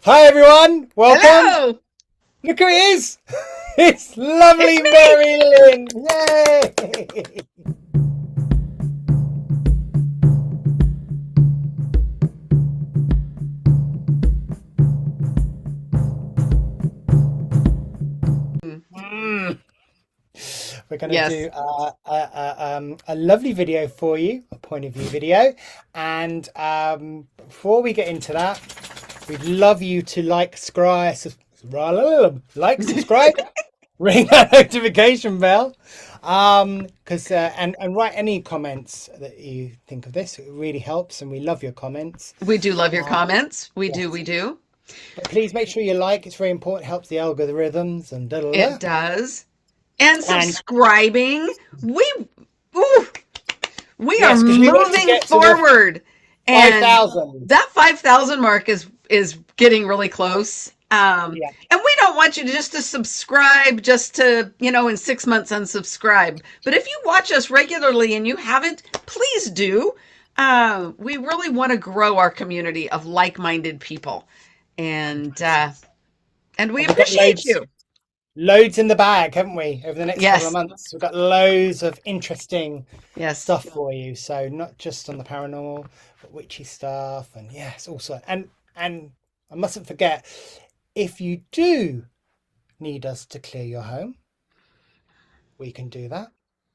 Hi everyone, welcome. Hello, Look who it is. It's lovely it's me. Mary Lynn. Yay! Mm. We're going to Yes, do a lovely video for you, a point of view video. And before we get into that, we'd love you to subscribe, ring that notification bell, because and write any comments that you think of this. It really helps, and we love your comments. we do love your Um, comments. We do, yes, we do. but please make sure you like. It's very important. Helps the algorithms and da da da. It does. And And subscribing. We ooh, we are yes, because we want to moving get to the forward. five And thousand. that 5,000 mark is getting really close. Yeah, And we don't want you to just to subscribe just to, in 6 months unsubscribe. But if you watch us regularly and you haven't, please do. We really want to grow our community of like-minded people. And uh, and we and we've got appreciate you. loads in the bag, haven't we? Over the next couple of Yes, months, we've got loads of interesting yes. stuff for you. So not just on the paranormal, but witchy stuff, and yes, also and I mustn't forget, if you do need us to clear your home, we can do that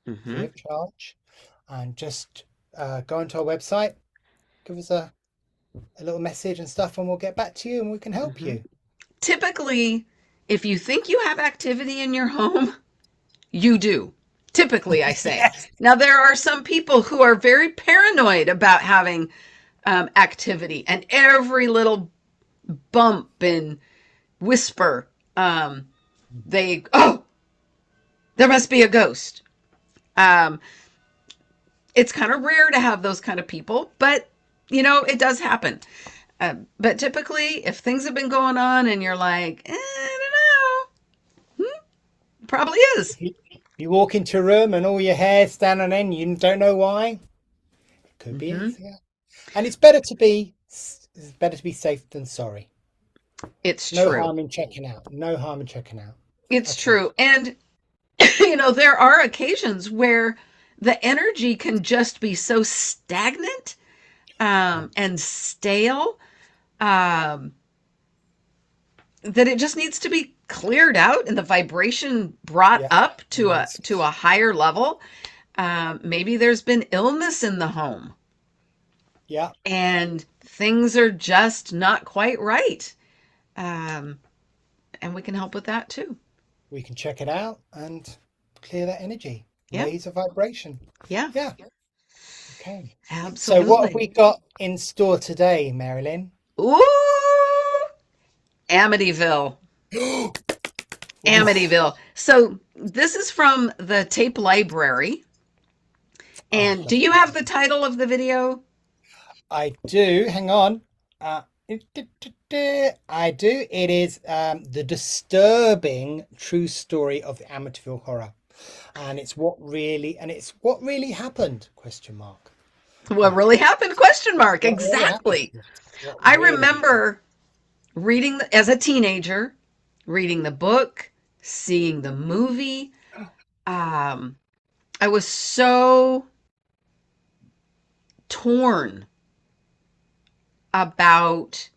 free Hmm. of charge. And just go onto our website, give us a little message and stuff, and we'll get back to you and we can help Hmm. you. Typically, if you think you have activity in your home, you do. Typically, I say. Yes. Now, there are some people who are very paranoid about having activity, and every little bump and whisper, oh, there must be a ghost. Um, it's kind of rare to have those kind of people, but it does happen. But typically, if things have been going on and you're like, I don't know, probably is. You walk into a room and all your hair's standing on end, you don't know why. It could be Hmm. it, yeah. And it's better to be safe than sorry. It's No true. harm in checking out. No harm in checking out It's at all. true. And, there are occasions where the energy can just be so stagnant Yeah. and stale um, that it just needs to be cleared out and the vibration brought Yeah. up to a Yes. to a higher level. Maybe there's been illness in the home Yeah. and things are just not quite right. Um, and we can help with that too. We can check it out and clear that energy. Yeah, Raise a vibration. yeah, Yeah. Okay. So what have absolutely. we got in store today, Marilyn? Ooh, Amityville. Oof. Amityville. So this is from the tape library. Oh, And do lovely. you have the title of the video? I do. Hang on. I do. It is the disturbing true story of the Amityville horror, and it's what really happened? Question mark. What Yeah. really happened? Question mark. What really happened? Exactly. What I really happened? remember as a teenager, reading the book, seeing the movie. Um, I was so torn about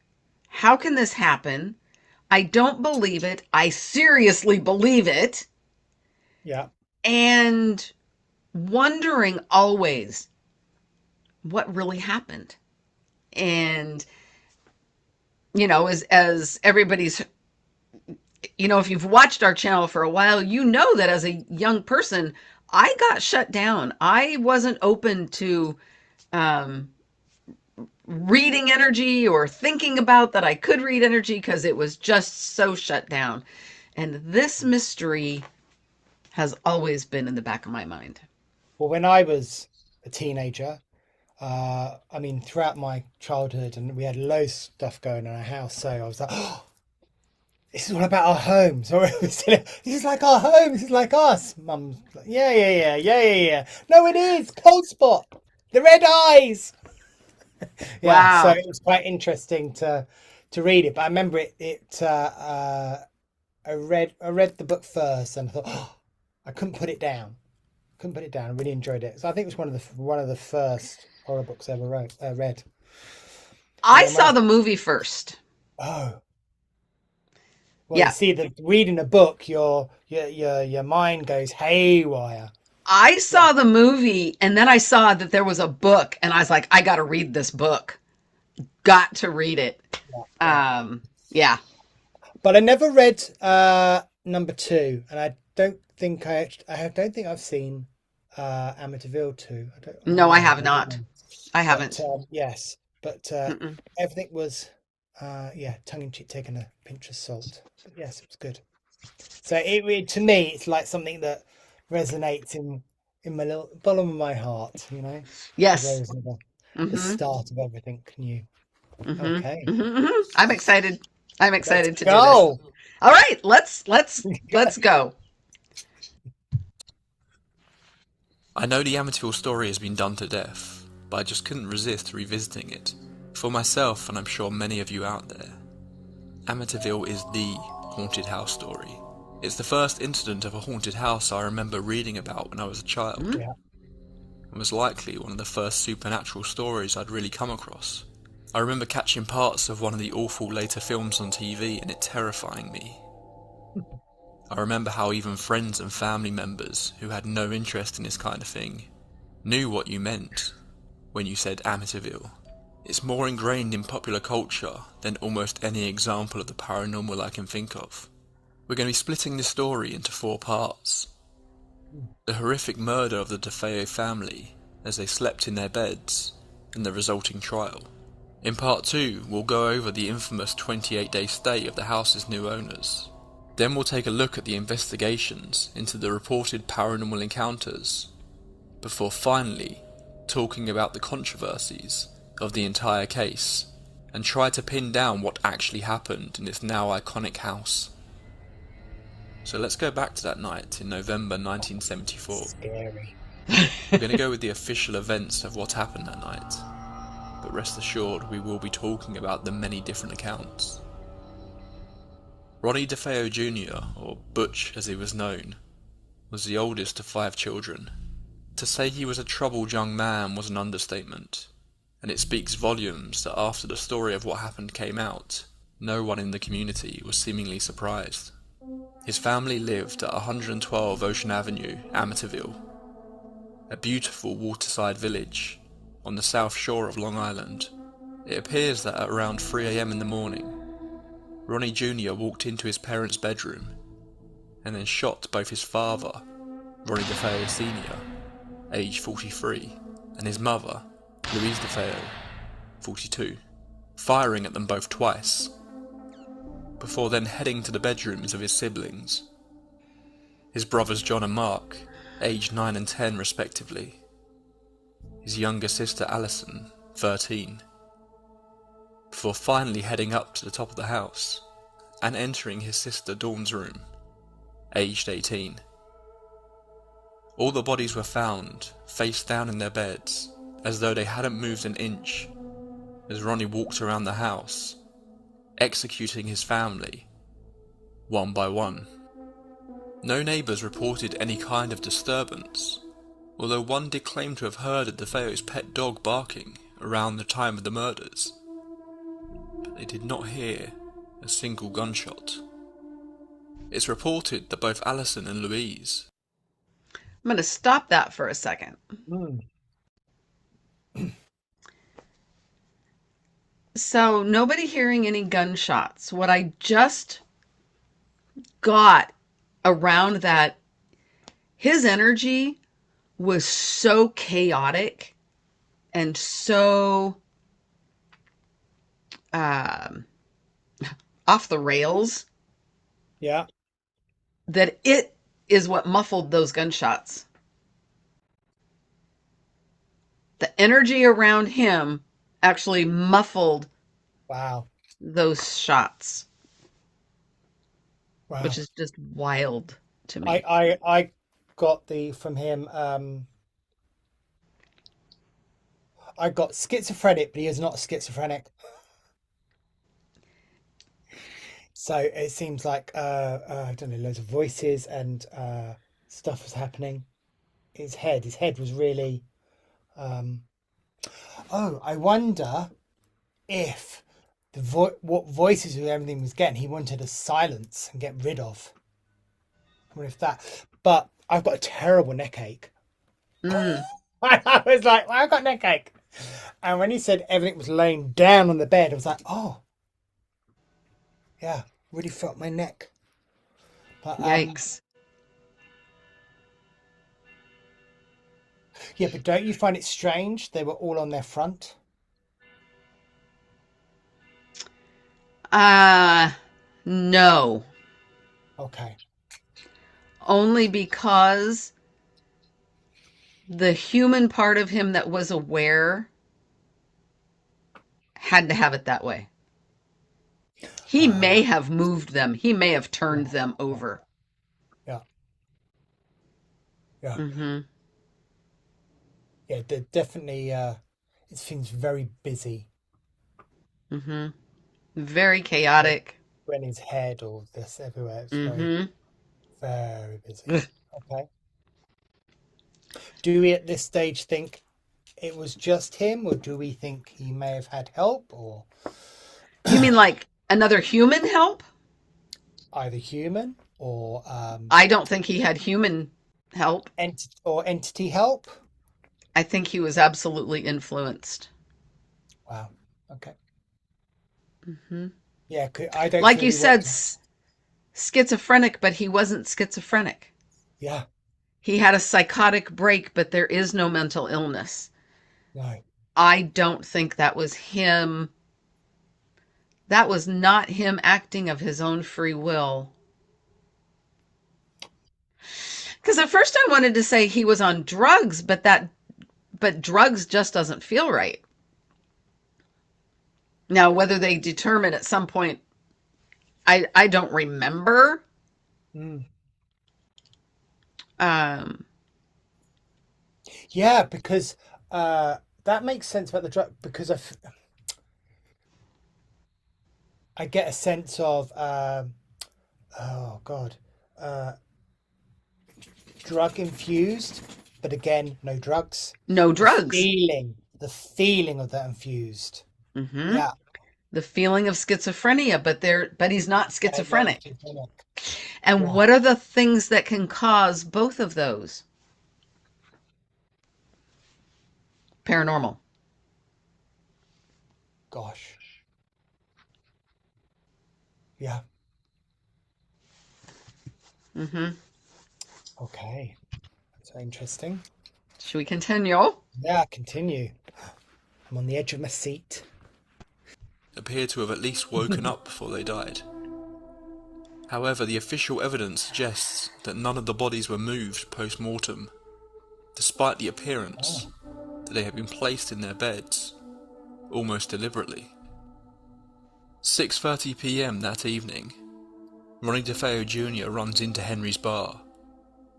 how can this happen? I don't believe it. I seriously believe it. Yeah. And wondering always what really happened. And as everybody's, if you've watched our channel for a while, you know that as a young person, I got shut down. I wasn't open to um, reading energy or thinking about that I could read energy because it was just so shut down. And this mystery has always been in the back of my mind. Well, when I was a teenager, throughout my childhood, and we had loads of stuff going on in our house, so I was like, oh, this is all about our homes. Or this is like our home. This is like us. Mum's like, yeah, yeah, yeah, yeah, yeah, yeah. No, it is. Cold spot. The red eyes. Yeah. So Wow. it was quite interesting to read it, but I remember I read the book first, and I thought, oh, I couldn't put it down. Couldn't put it down. I really enjoyed it. So I think it was one of the first horror books I ever read. And I then when saw the movie first. oh, well, you Yeah. see, that reading a book, your mind goes haywire. I Yeah, saw the movie and then I saw that there was a book and I was like, I got to read this book. Got to read it. yeah, yeah. Yeah. But I never read number two, and I don't think I don't think I've seen Amityville two. I No, I may have have read not. one, I but haven't. yes, but Mm-mm. everything was yeah, tongue in cheek, taking a pinch of salt. But yes, it was good. So to me, it's like something that resonates in my little bottom of my heart. It's Yes. always the Mm-hmm. start of everything new. Mm-hmm. Okay, Mm-hmm. I'm excited. I'm let's excited to do this. go. All right, let's go. I know the Amityville story has been done to death, but I just couldn't resist revisiting it. For myself, and I'm sure many of you out there, Amityville is the haunted house story. It's the first incident of a haunted house I remember reading about when I was a child, Mhm. Yeah, and was likely one of the first supernatural stories I'd really come across. I remember catching parts of one of the awful later films on TV and it terrifying me. I remember how even friends and family members who had no interest in this kind of thing knew what you meant when you said Amityville. It's more ingrained in popular culture than almost any example of the paranormal I can think of. We're going to be splitting this story into 4 parts. The horrific murder of the DeFeo family as they slept in their beds and the resulting trial. In part 2, we'll go over the infamous 28-day stay of the house's new owners. Then we'll take a look at the investigations into the reported paranormal encounters, before finally talking about the controversies of the entire case, and try to pin down what actually happened in this now iconic house. So let's go back to that night in November 1974. scary. We're going to go with the official events of what happened that night, but rest assured we will be talking about the many different accounts. Ronnie DeFeo Jr., or Butch as he was known, was the oldest of 5 children. To say he was a troubled young man was an understatement, and it speaks volumes that after the story of what happened came out, no one in the community was seemingly surprised. His family lived at 112 Ocean Avenue, Amityville, a beautiful waterside village on the south shore of Long Island. It appears that at around 3 AM in the morning, Ronnie Jr. walked into his parents' bedroom and then shot both his father, Ronnie DeFeo Sr., age 43, and his mother, Louise DeFeo, 42, firing at them both twice, before then heading to the bedrooms of his siblings, his brothers John and Mark, aged 9 and 10 respectively, his younger sister Alison, 13, before finally heading up to the top of the house and entering his sister Dawn's room, aged 18. All the bodies were found face down in their beds, as though they hadn't moved an inch, as Ronnie walked around the house, executing his family, one by one. No neighbours reported any kind of disturbance, although one did claim to have heard of DeFeo's pet dog barking around the time of the murders, but they did not hear a single gunshot. It's reported that both Alison and Louise. I'm going to stop that for a second. Mm. So, nobody hearing any gunshots. What I just got around that, his energy was so chaotic and so um, off the rails Yeah. that it is what muffled those gunshots. The energy around him actually muffled Wow. those shots, which Wow. is just wild to I me. I I got the from him. I got schizophrenic, but he is not schizophrenic. So it seems like I don't know, loads of voices and stuff was happening. His head was really. Um, oh, I wonder if what voices and everything was getting, he wanted to silence and get rid of. I wonder if that. But I've got a terrible neck ache. Mm. I was like, well, I've got neck ache. And when he said everything was laying down on the bed, I was like, oh, yeah, really felt my neck. But Yikes. yeah, but don't you find it strange? They were all on their front. Uh, no. Okay. Only because the human part of him that was aware had to have it that way. He may Uh, have moved them. He may have yeah, turned them yeah, over. yeah, yeah, Mm-hmm. yeah. They're definitely. It seems very busy Mm-hmm. Very when chaotic. when his head or this everywhere. It's very, Mm-hmm. very busy. Okay. Do we at this stage think it was just him, or do we think he may have had help, or You mean like another human help? either human or I don't think he had human help. entity help? I think he was absolutely influenced. Wow. Okay. Hmm. Yeah, I don't Like feel you he said, watched. schizophrenic, but he wasn't schizophrenic. Yeah. He had a psychotic break, but there is no mental illness. No. I don't think that was him. That was not him acting of his own free will. Because at first I wanted to say he was on drugs, but drugs just doesn't feel right. Now, whether they determine at some point, I don't remember. Mm. Um, Yeah, because that makes sense about the drug because I get a sense of oh God, uh, drug infused, but again, no drugs. no The drugs. feeling of that infused. Hmm. Yeah, The feeling of schizophrenia, but he's not not schizophrenic. schizophrenic. And Yeah, what are the things that can cause both of those? Paranormal. gosh, yeah. Hmm. Okay, that's interesting. Should we continue? Yeah, continue. I'm on the edge of my seat. Appear to have at least woken up before they died. However, the official evidence suggests that none of the bodies were moved post-mortem, despite the appearance Oh, that they had been placed in their beds, almost deliberately. 6:30 p.m. that evening, Ronnie DeFeo Jr. runs into Henry's bar,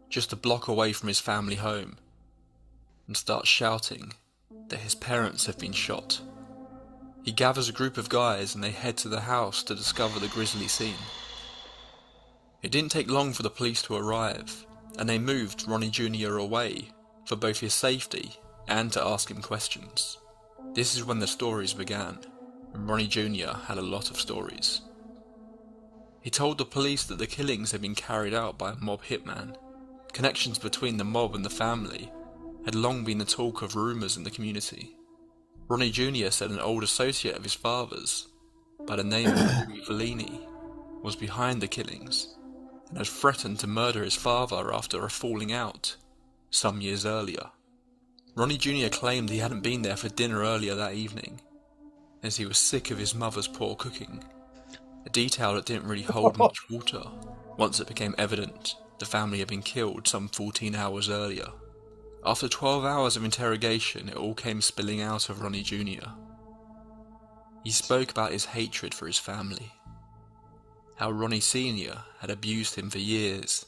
just a block away from his family home, and starts shouting that his parents have been shot. He gathers a group of guys and they head to the house to discover the grisly scene. It didn't take long for the police to arrive, and they moved Ronnie Jr. away for both his safety and to ask him questions. This is when the stories began, and Ronnie Jr. had a lot of stories. He told the police that the killings had been carried out by a mob hitman. Connections between the mob and the family had long been the talk of rumours in the community. Ronnie Jr. said an old associate of his father's, by the name of Louis Vellini, was behind the killings and had threatened to murder his father after a falling out some years earlier. Ronnie Jr. claimed he hadn't been there for dinner earlier that evening, as he was sick of his mother's poor cooking, a detail that didn't really hold much water once it became evident the family had been killed some 14 hours earlier. After 12 hours of interrogation, it all came spilling out of Ronnie Jr. He spoke about his hatred for his family, how Ronnie Sr. had abused him for years,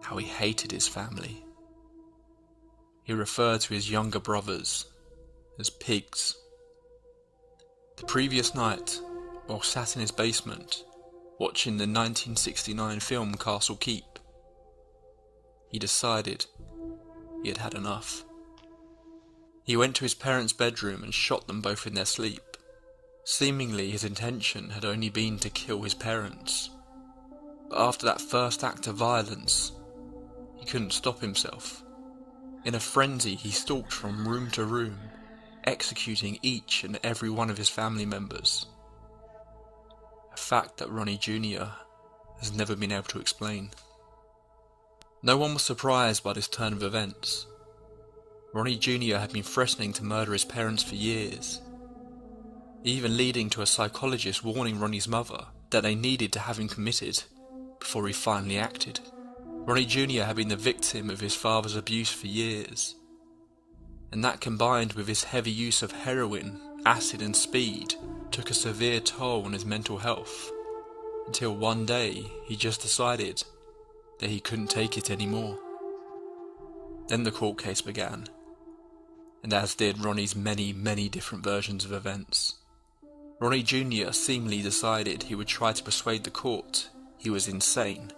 how he hated his family. He referred to his younger brothers as pigs. The previous night, while sat in his basement, watching the 1969 film Castle Keep. He decided he had had enough. He went to his parents' bedroom and shot them both in their sleep. Seemingly his intention had only been to kill his parents. But after that first act of violence, he couldn't stop himself. In a frenzy, he stalked from room to room, executing each and every one of his family members. A fact that Ronnie Jr. has never been able to explain. No one was surprised by this turn of events. Ronnie Jr. had been threatening to murder his parents for years, even leading to a psychologist warning Ronnie's mother that they needed to have him committed before he finally acted. Ronnie Jr. had been the victim of his father's abuse for years, and that combined with his heavy use of heroin, acid and speed took a severe toll on his mental health, until one day he just decided that he couldn't take it anymore. Then the court case began, and as did Ronnie's many, many different versions of events. Ronnie Jr. seemingly decided he would try to persuade the court he was insane,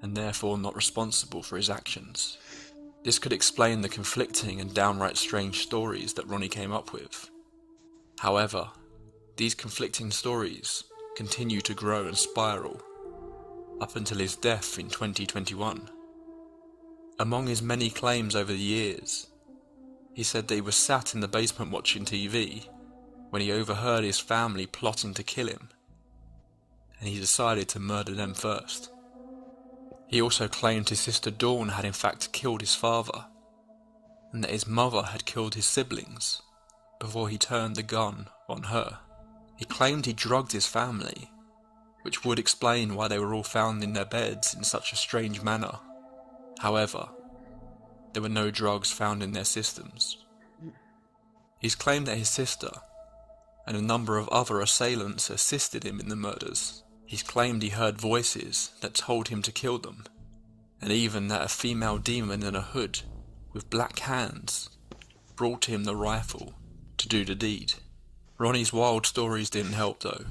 and therefore not responsible for his actions. This could explain the conflicting and downright strange stories that Ronnie came up with. However, these conflicting stories continue to grow and spiral, up until his death in 2021. Among his many claims over the years, he said that he was sat in the basement watching TV when he overheard his family plotting to kill him, and he decided to murder them first. He also claimed his sister Dawn had in fact killed his father, and that his mother had killed his siblings before he turned the gun on her. He claimed he drugged his family, which would explain why they were all found in their beds in such a strange manner. However, there were no drugs found in their systems. He's claimed that his sister and a number of other assailants assisted him in the murders. He's claimed he heard voices that told him to kill them, and even that a female demon in a hood with black hands brought him the rifle to do the deed. Ronnie's wild stories didn't help though.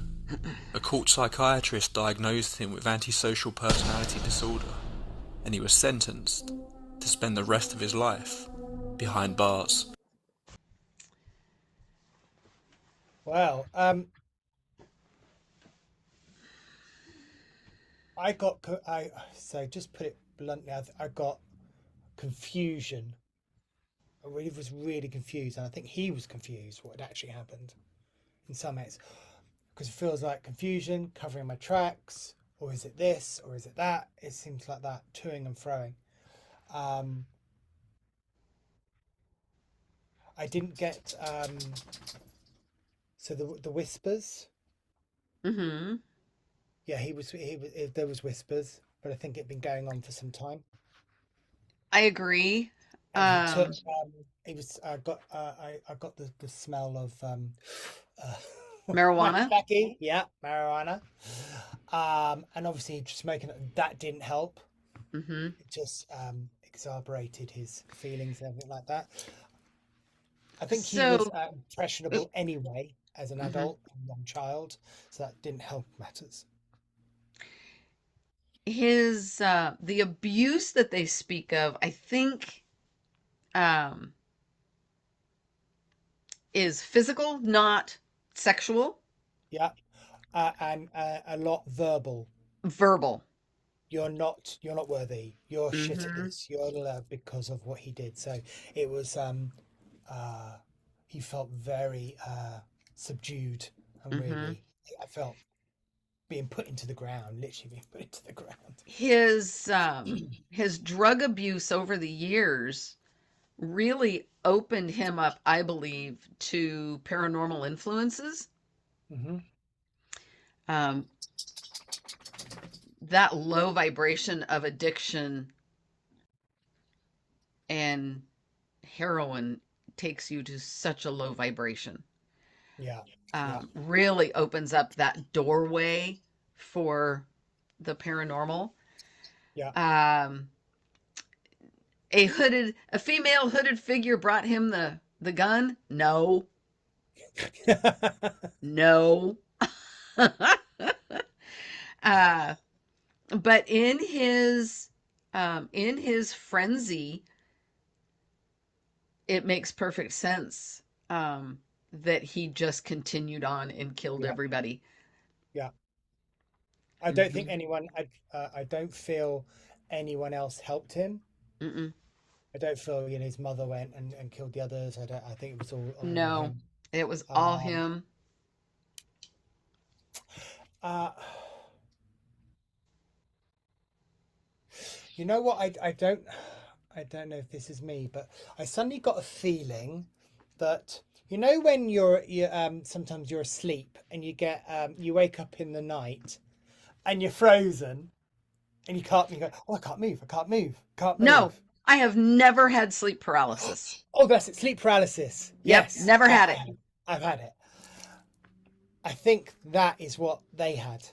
A court psychiatrist diagnosed him with antisocial personality disorder, and he was sentenced to spend the rest of his life behind bars. Well, so just put it bluntly, I got confusion. I really was really confused, and I think he was confused what had actually happened in some ways, because it feels like confusion, covering my tracks, or is it this, or is it that? It seems like that, toing and froing. I didn't get so the whispers. Mm-hmm. Yeah, there was whispers, but I think it'd been going on for some time. I agree. And he took it was I got the smell of Marijuana. Jackie, yeah, marijuana. And obviously smoking that didn't help. Mm-hmm. It just exacerbated his feelings and everything like that. I think he was impressionable anyway as an adult and young child, so that didn't help matters. His the abuse that they speak of, I think, is physical, not sexual. Yeah, and a lot verbal. Verbal. You're not worthy. You're shit at this. You're because of what he did. So it was he felt very subdued and really, I felt being put into the ground, literally being put into the ground. His drug abuse over the years really opened him up, I believe, to paranormal influences. Mm-hmm. That low vibration of addiction and heroin takes you to such a low vibration. Yeah. Really opens up that doorway for the paranormal. Yeah. A female hooded figure brought him the gun. No. No. Uh, but in his frenzy, it makes perfect sense that he just continued on and killed Yeah, everybody. yeah. I don't think Mm-hmm. anyone. I don't feel anyone else helped him. Mm-mm. I don't feel his mother went and killed the others. I don't. I think it was all No, him. it was all Um, him. uh, you know what? I don't know if this is me, but I suddenly got a feeling that when sometimes you're asleep and you wake up in the night and you're frozen and you go, oh, I can't move, I can't move, can't No, move. I have never had sleep paralysis. Oh, that's it, sleep paralysis. Yep, Yes, never had it. I've had it. I think that is what they had.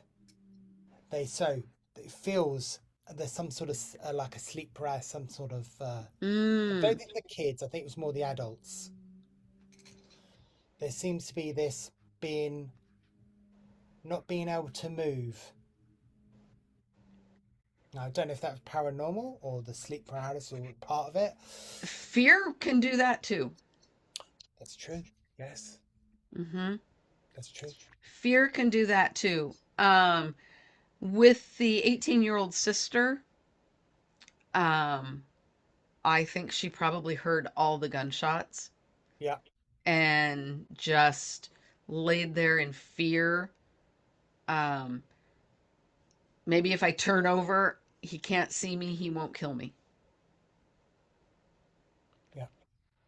It feels there's some sort of like a sleep paralysis, some sort of. I don't Mm. think the kids. I think it was more the adults. There seems to be this being not being able to move. Now, I don't know if that's paranormal or the sleep paralysis or part of it. Fear can do that too. That's true. Yes, Mm-hmm. that's true. Fear can do that too. With the 18-year-old sister, um, I think she probably heard all the gunshots Yeah, and just laid there in fear. Um, Maybe if I turn over, he can't see me, he won't kill me. yeah,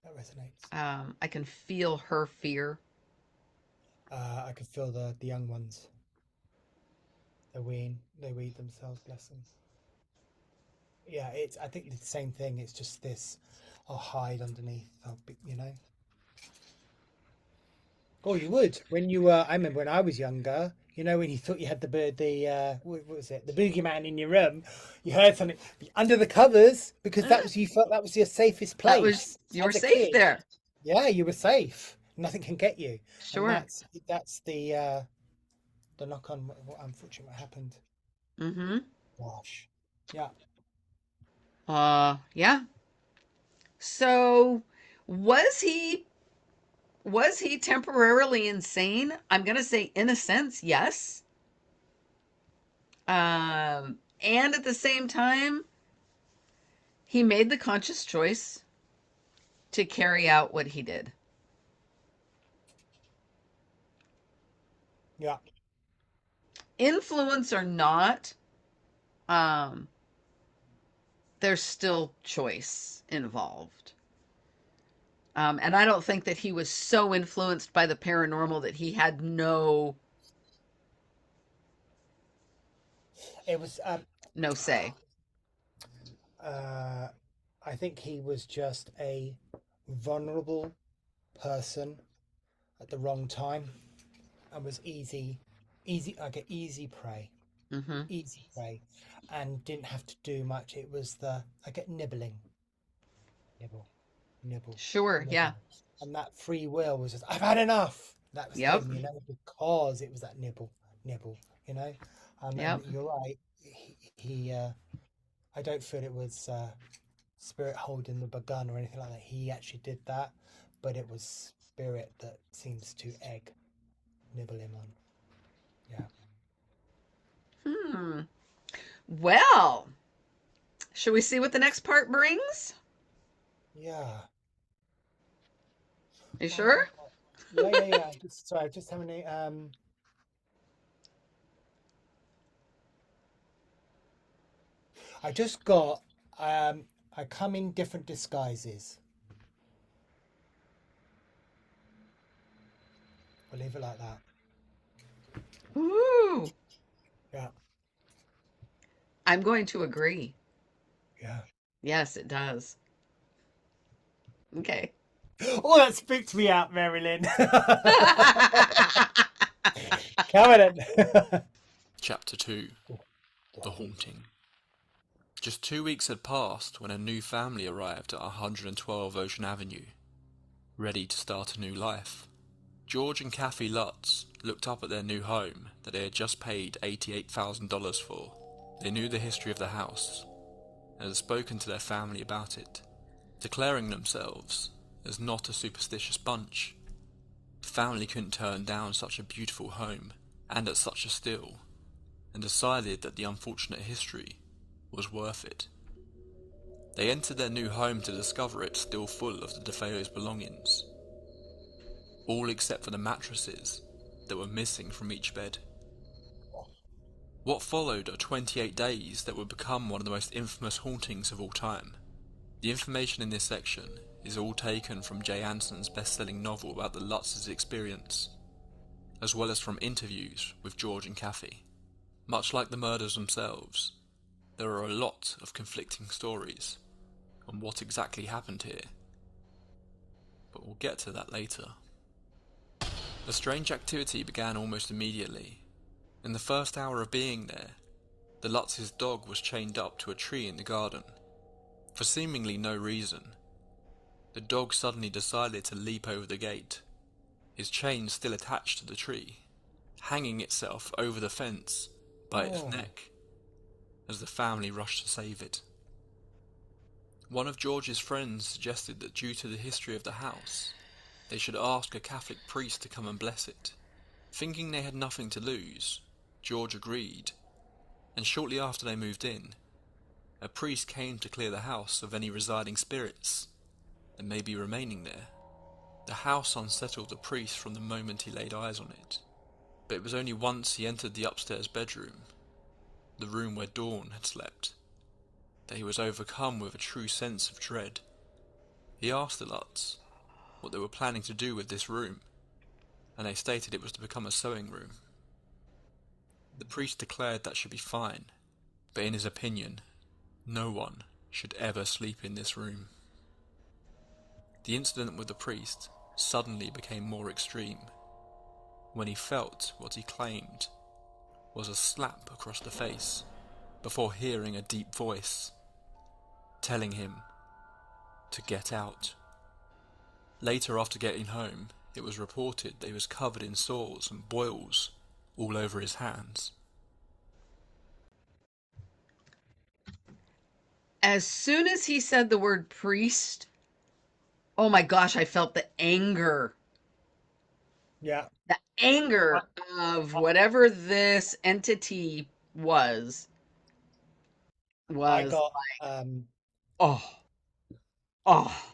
that resonates. I can feel her fear. I could feel the young ones. They weed themselves. Bless them. Yeah, it's. I think it's the same thing. It's just this. I'll hide underneath. Oh, you would when you were. I remember when I was younger. When you thought you had what was it? The boogeyman in your room. You heard something under the covers because you felt that was your safest That was, place you were as a safe kid. there. Yeah, you were safe. Nothing can get you, and Sure. that's the knock on. What unfortunately what happened. Mm-hmm. Gosh. Yeah. Yeah. So was he was he temporarily insane? I'm gonna say in a sense, yes. And at the same time, he made the conscious choice to carry out what he did. Yeah. Influence or not, um, there's still choice involved. And I don't think that he was so influenced by the paranormal that he had It was. no say. Uh, I think he was just a vulnerable person at the wrong time and was easy prey, Mm-hmm. easy prey, and didn't have to do much. It was I get nibbling, nibble, nibble, Sure. Yeah. nibble, and that free will was just I've had enough. That was Yep. him, because it was that nibble, nibble, and Yep. you're right. I don't feel it was. Spirit holding the gun or anything like that. He actually did that, but it was Spirit that seems to nibble him on. Yeah. Hmm. Well, should we see what the next part brings? Yeah. You What have I sure? got? Yeah, yeah, yeah. Just having I just got I come in different disguises. We'll leave it like that. Ooh. Yeah. I'm going to agree. Yeah. Yes, it does. Okay. Oh, that spooked me out, Marilyn. Come on. Chapter 2. The The haunting. Haunting. Just 2 weeks had passed when a new family arrived at 112 Ocean Avenue, ready to start a new life. George and Kathy Lutz looked up at their new home that they had just paid $88,000 for. They knew the history of the house and had spoken to their family about it, declaring themselves as not a superstitious bunch. The family couldn't turn down such a beautiful home and at such a steal, and decided that the unfortunate history was worth it. They entered their new home to discover it still full of the DeFeo's belongings, all except for the mattresses that were missing from each bed. What followed are 28 days that would become one of the most infamous hauntings of all time. The information in this section is all taken from Jay Anson's best-selling novel about the Lutz's experience, as well as from interviews with George and Kathy. Much like the murders themselves, there are a lot of conflicting stories on what exactly happened here, but we'll get to that later. The strange activity began almost immediately. In the first hour of being there, the Lutz's dog was chained up to a tree in the garden. For seemingly no reason, the dog suddenly decided to leap over the gate, his chain still attached to the tree, hanging itself over the fence by its neck, as the family rushed to save it. One of George's friends suggested that due to the history of the house, they should ask a Catholic priest to come and bless it. Thinking they had nothing to lose, George agreed, and shortly after they moved in, a priest came to clear the house of any residing spirits that may be remaining there. The house unsettled the priest from the moment he laid eyes on it, but it was only once he entered the upstairs bedroom, the room where Dawn had slept, that he was overcome with a true sense of dread. He asked the Lutz what they were planning to do with this room, and they stated it was to become a sewing room. The priest declared that should be fine, but in his opinion, no one should ever sleep in this room. The incident with the priest suddenly became more extreme when he felt what he claimed was a slap across the face before hearing a deep voice telling him to get out. Later, after getting home, it was reported that he was covered in sores and boils all over his hands. As soon as he said the word priest, oh my gosh, I felt the anger. Yeah. The I, anger of whatever this entity I was got like, oh, oh,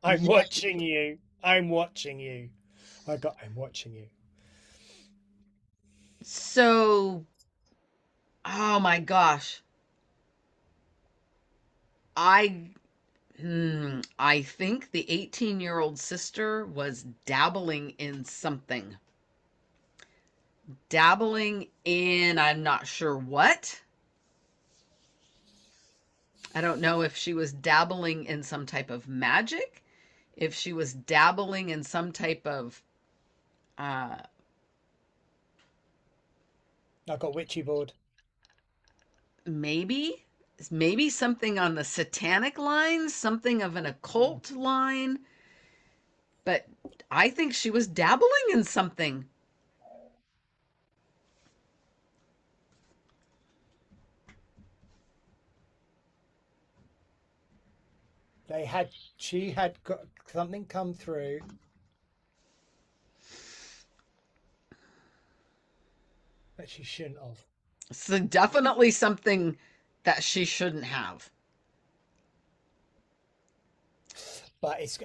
I'm yeah. watching you. I'm watching you. I'm watching you. So, oh my gosh. I I think the 18-year-old sister was dabbling in something. Dabbling in, I'm not sure what. I don't know if she was dabbling in some type of magic, if she was dabbling in some type of uh, I got witchy board. maybe maybe something on the satanic line, something of an occult line, but I think she was dabbling in something. She had got something come through that she shouldn't have. So definitely something that she shouldn't have. But it's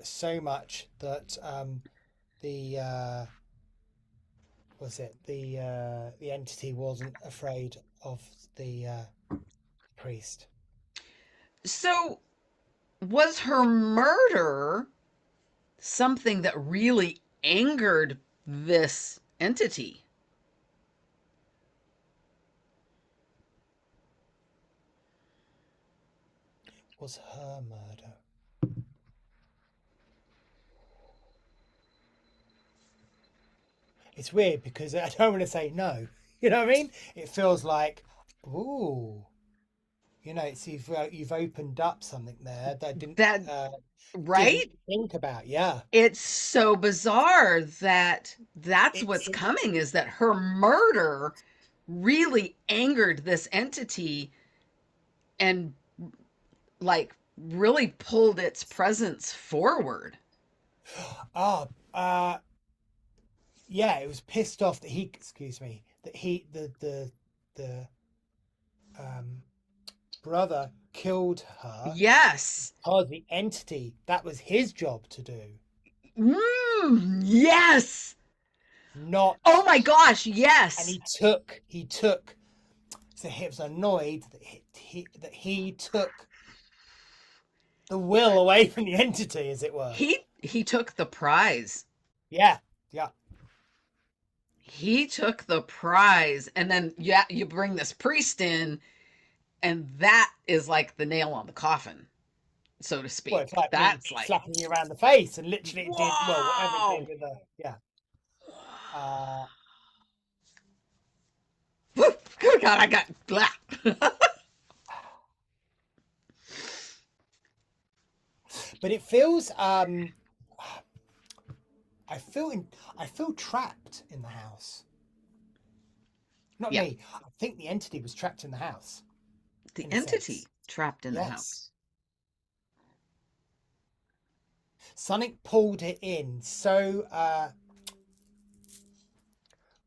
so much that the was it the entity wasn't afraid of the priest. So was her murder something that really angered this entity? Was her murder. It's weird because I don't want to say no. You know what I mean? It feels like, ooh. You know, it's you've opened up something there that I That, didn't right? think about. Yeah, It's so bizarre that that's what's it's coming, is that her murder really angered this entity and like really pulled its presence forward. ah yeah, it was pissed off that he, excuse me, that he the um brother killed her Yes. because the entity, that was his job to do, Yes. Oh not. my gosh, And yes. he took, so he was annoyed that he took the will away from the entity, as it were. He took the prize. Yeah, yeah. He took the prize, and then yeah, you bring this priest in, and that is like the nail on the coffin, so to Well, speak. it's like me That's like, slapping you around the face, and literally it did, well, whatever it did whoa. with the, yeah. Uh, Oh God, I got blah. but it feels, I feel I feel trapped in the house. Not Yeah, me. I think the entity was trapped in the house, the in a sense. entity trapped in the Yes. house. Something pulled it in. So,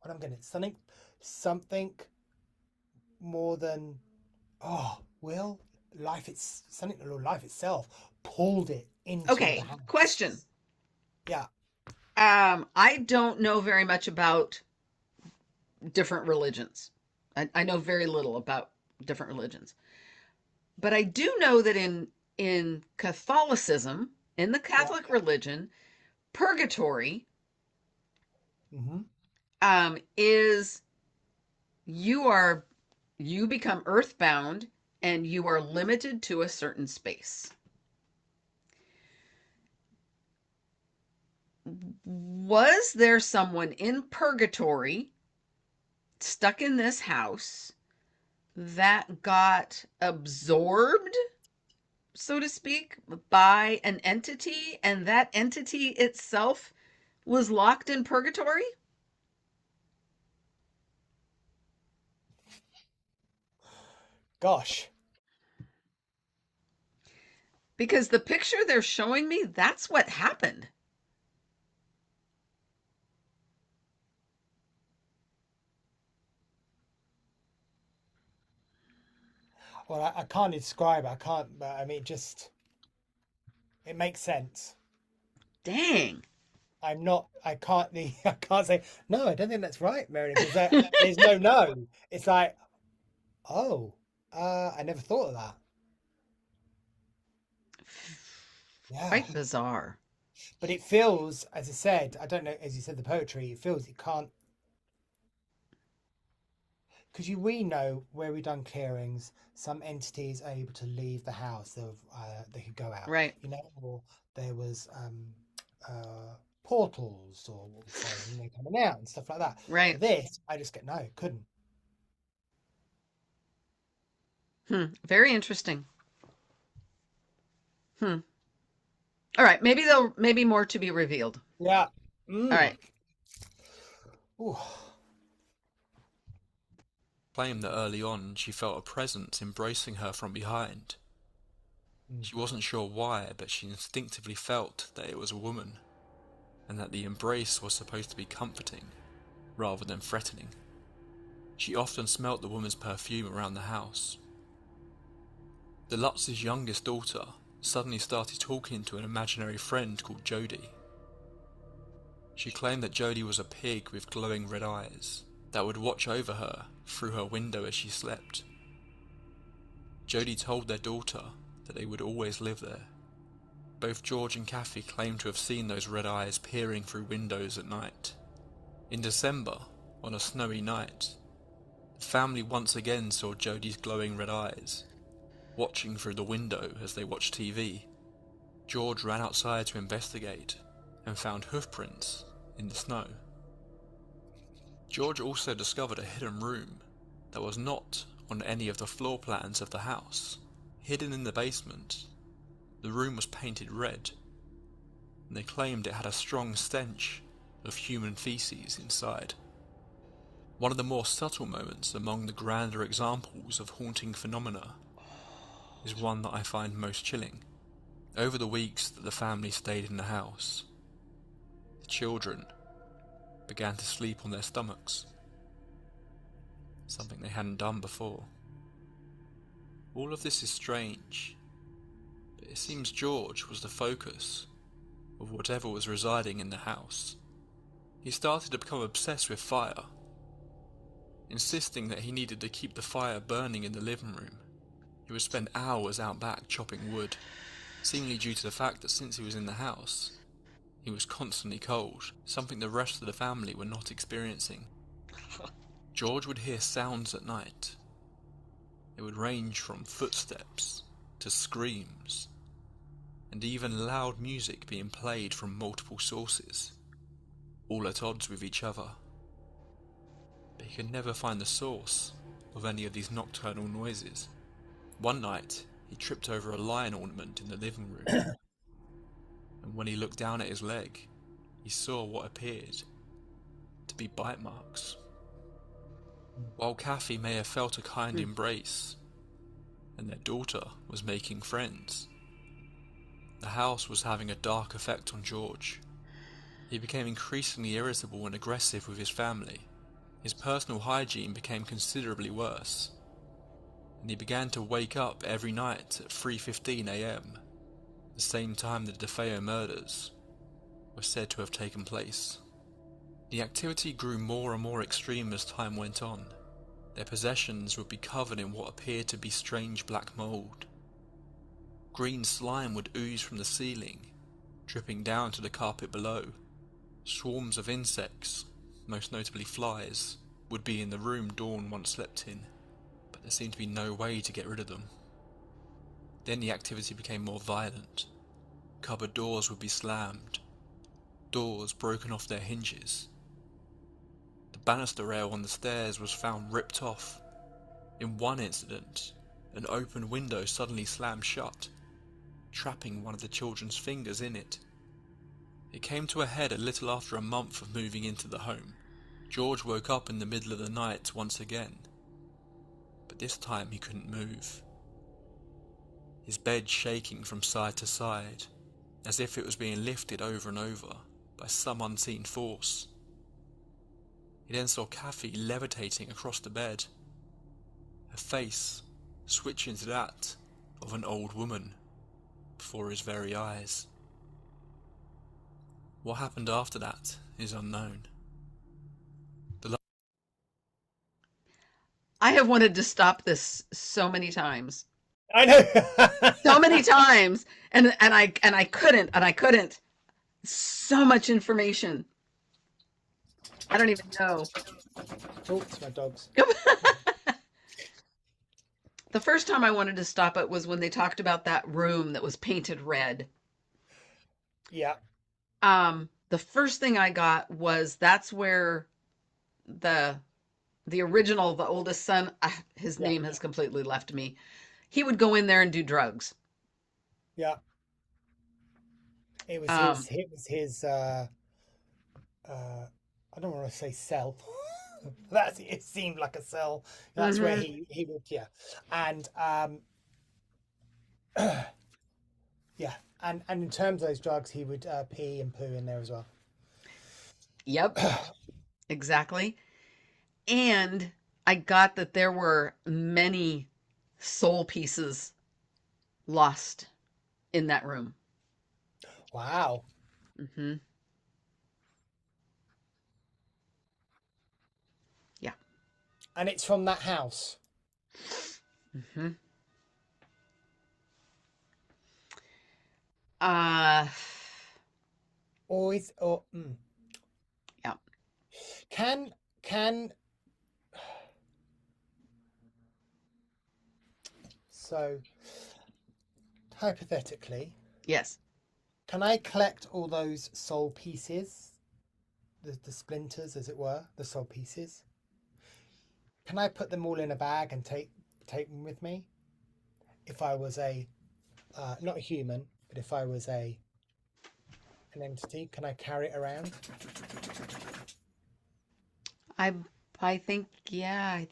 what I'm gonna, something more than, oh, will life, it's something that life itself pulled it into the Okay, question. house. Yeah. I don't know very much about different religions. I know very little about different religions. But I do know that in Catholicism, in the Yeah. Catholic religion, purgatory Mm-hmm. is you are you become earthbound and you are limited to a certain space. Was there someone in purgatory stuck in this house that got absorbed, so to speak, by an entity, and that entity itself was locked in purgatory? Gosh. Because the picture they're showing me, that's what happened. Well, I can't describe it. I can't, but I mean, it makes sense. Dang. I can't, I can't say, no, I don't think that's right, Marilyn, because there's no no. It's like, oh, I never thought of that. Yeah. Quite bizarre. But it feels, as I said, I don't know, as you said, the poetry, it feels it can't, because we know where we've done clearings, some entities are able to leave the house. They could go out, Right. you know, or there was portals, or what we say, and they're coming out and stuff like that. For Right. this, I just get no, couldn't. Very interesting. Hmm. All right. Maybe more to be revealed. Yeah. All Mm. right. Ooh. Claimed that early on she felt a presence embracing her from behind. Mm. She wasn't sure why, but she instinctively felt that it was a woman, and that the embrace was supposed to be comforting, rather than threatening. She often smelt the woman's perfume around the house. The Lutz's youngest daughter suddenly started talking to an imaginary friend called Jody. She claimed that Jody was a pig with glowing red eyes that would watch over her through her window as she slept. Jody told their daughter that they would always live there. Both George and Kathy claimed to have seen those red eyes peering through windows at night. In December, on a snowy night, the family once again saw Jody's glowing red eyes, watching through the window as they watched TV. George ran outside to investigate and found hoofprints in the snow. George also discovered a hidden room that was not on any of the floor plans of the house. Hidden in the basement, the room was painted red, and they claimed it had a strong stench of human feces inside. One of the more subtle moments among the grander examples of haunting phenomena is one that I find most chilling. Over the weeks that the family stayed in the house, the children began to sleep on their stomachs, something they hadn't done before. All of this is strange, but it seems George was the focus of whatever was residing in the house. He started to become obsessed with fire, insisting that he needed to keep the fire burning in the living room. He would spend hours out back chopping wood, seemingly due to the fact that since he was in the house, he was constantly cold, something the rest of the family were not experiencing. George would hear sounds at night. It would range from footsteps to screams, and even loud music being played from multiple sources, all at odds with each other. But he could never find the source of any of these nocturnal noises. One night, he tripped over a lion ornament in the living room, and when he looked down at his leg, he saw what appeared to be bite marks. While Kathy may have felt a kind embrace, and their daughter was making friends, the house was having a dark effect on George. He became increasingly irritable and aggressive with his family. His personal hygiene became considerably worse, and he began to wake up every night at 3:15 a.m, the same time the DeFeo murders were said to have taken place. The activity grew more and more extreme as time went on. Their possessions would be covered in what appeared to be strange black mould. Green slime would ooze from the ceiling, dripping down to the carpet below. Swarms of insects, most notably flies, would be in the room Dawn once slept in, but there seemed to be no way to get rid of them. Then the activity became more violent. Cupboard doors would be slammed, doors broken off their hinges. The banister rail on the stairs was found ripped off. In one incident, an open window suddenly slammed shut, trapping one of the children's fingers in it. It came to a head a little after a month of moving into the home. George woke up in the middle of the night once again, but this time he couldn't move. His bed shaking from side to side, as if it was being lifted over and over by some unseen force. He then saw Kathy levitating across the bed, her face switching to that of an old woman before his very eyes. What happened after that is unknown. I have wanted to stop this so many times. I know. So many times. And I couldn't. So much information. I don't even know. Oh, it's my dogs. The first time I wanted to stop it was when they talked about that room that was painted red. Yeah. The first thing I got was that's where the original, the oldest son, his Yeah. name has completely left me. He would go in there and do drugs. Yeah. It was Um, his. It was his. I don't want to say cell. That's it. Seemed like a cell. That's where mhm. he would. Yeah, and yeah, and in terms of those drugs, he would pee and poo in there as well. Yep, exactly. And I got that there were many soul pieces lost in that room. Wow. Hmm. Yeah. And it's from that house. Hmm. Uh, Or is or yeah. can so hypothetically, Yes. can I collect all those soul pieces, the splinters, as it were, the soul pieces? Can I put them all in a bag and taken with me. If I was not a human, but if I was an entity, can I carry it around? I I think yeah. I,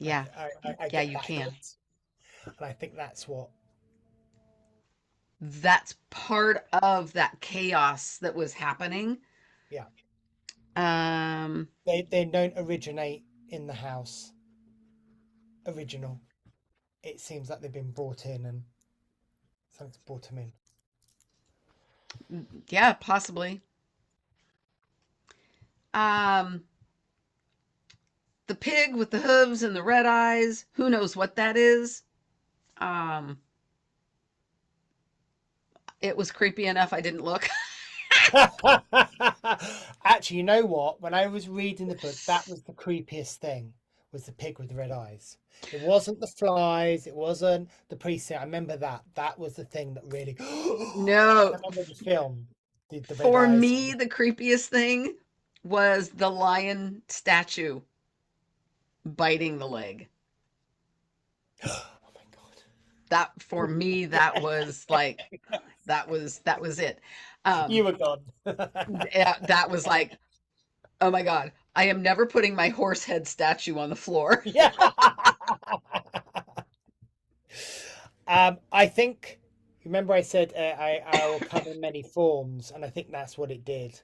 Yeah. I Yeah, get you that can. hint, and I think that's what. That's part of that chaos that was happening. Yeah, Um, they don't originate in the house. Original. It seems like they've been brought in, and something's brought them in. yeah, possibly. Um, the pig with the hooves and the red eyes. Who knows what that is? Um, it was creepy enough. I didn't look. Actually, you know what? When I was reading the book, that was the creepiest thing. Was the pig with the red eyes? It wasn't the flies. It wasn't the precinct. I remember that. That was the thing that really. And No, I remember the film, the red for eyes. me, the creepiest thing was the lion statue biting the leg. Oh my god! That for me, that was like that was it. You Um, were gone. that was like, oh my god, I am never putting my horse head statue on the floor. Yeah. I think. Remember, I said I will come in many forms, and I think that's what it did,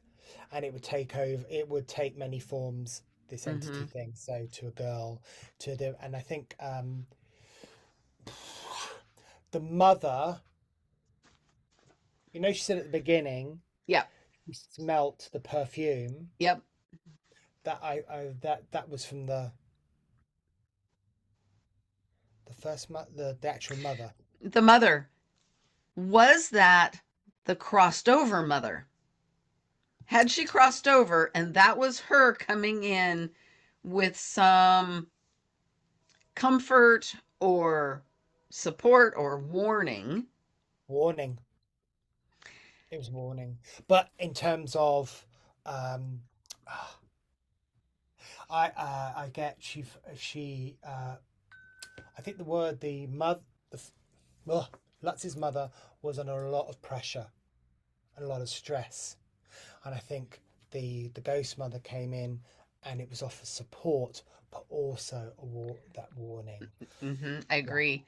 and it would take over. It would take many forms. This entity Hmm. thing. So to a girl, and I think the mother. You know, she said at the beginning, Yep, she smelt the perfume. yep. That was from the first the actual mother. The mother, was that the crossed over mother? Had she crossed over and that was her coming in with some comfort or support or warning? Warning. It was warning. But in terms of, um, I get I think the word the mother the Lutz's mother was under a lot of pressure and a lot of stress, and I think the ghost mother came in and it was offered support, but also that warning. I Yeah. agree.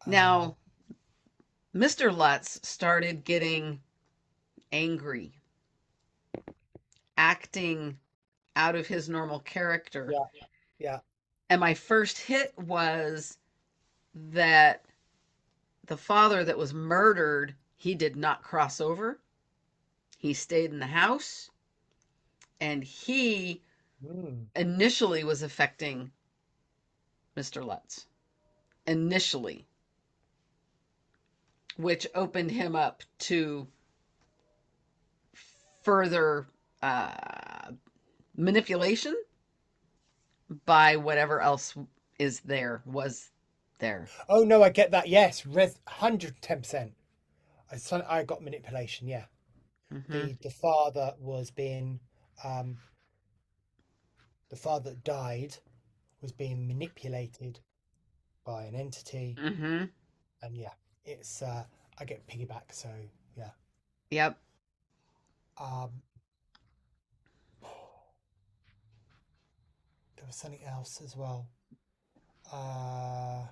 Uh, Now, Mr. Lutz started getting angry, acting out of his normal character. yeah. Yeah. And my first hit was that the father that was murdered, he did not cross over. He stayed in the house and he Mm. initially was affecting Mr. Lutz. Initially, which opened him up to further uh, manipulation by whatever else is there, was there. Oh no, I get that. Yes, 110%. I got manipulation. Yeah, Mm-hmm. the father was being um, the father that died was being manipulated by an entity, Mm-hmm. and yeah, it's I get piggyback. So yeah, Yep. um, there was something else as well. Uh,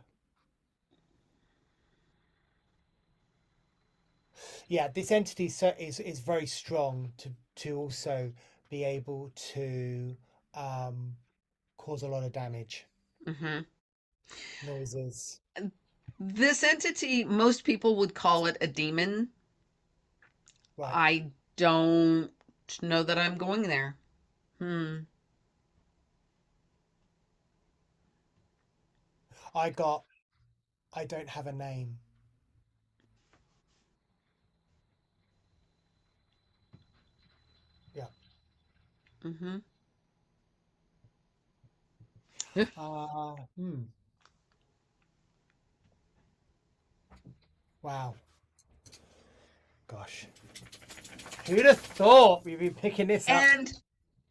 yeah, this entity is very strong to also be able to um, cause a lot of damage, Mm-hmm. noises. This entity, most people would call it a demon. Right. I don't know that I'm going there. Hmm. I got. I don't have a name. Yeah. Mm-hmm. Hmm. Wow. Gosh. Who'd have thought we'd be picking this up? And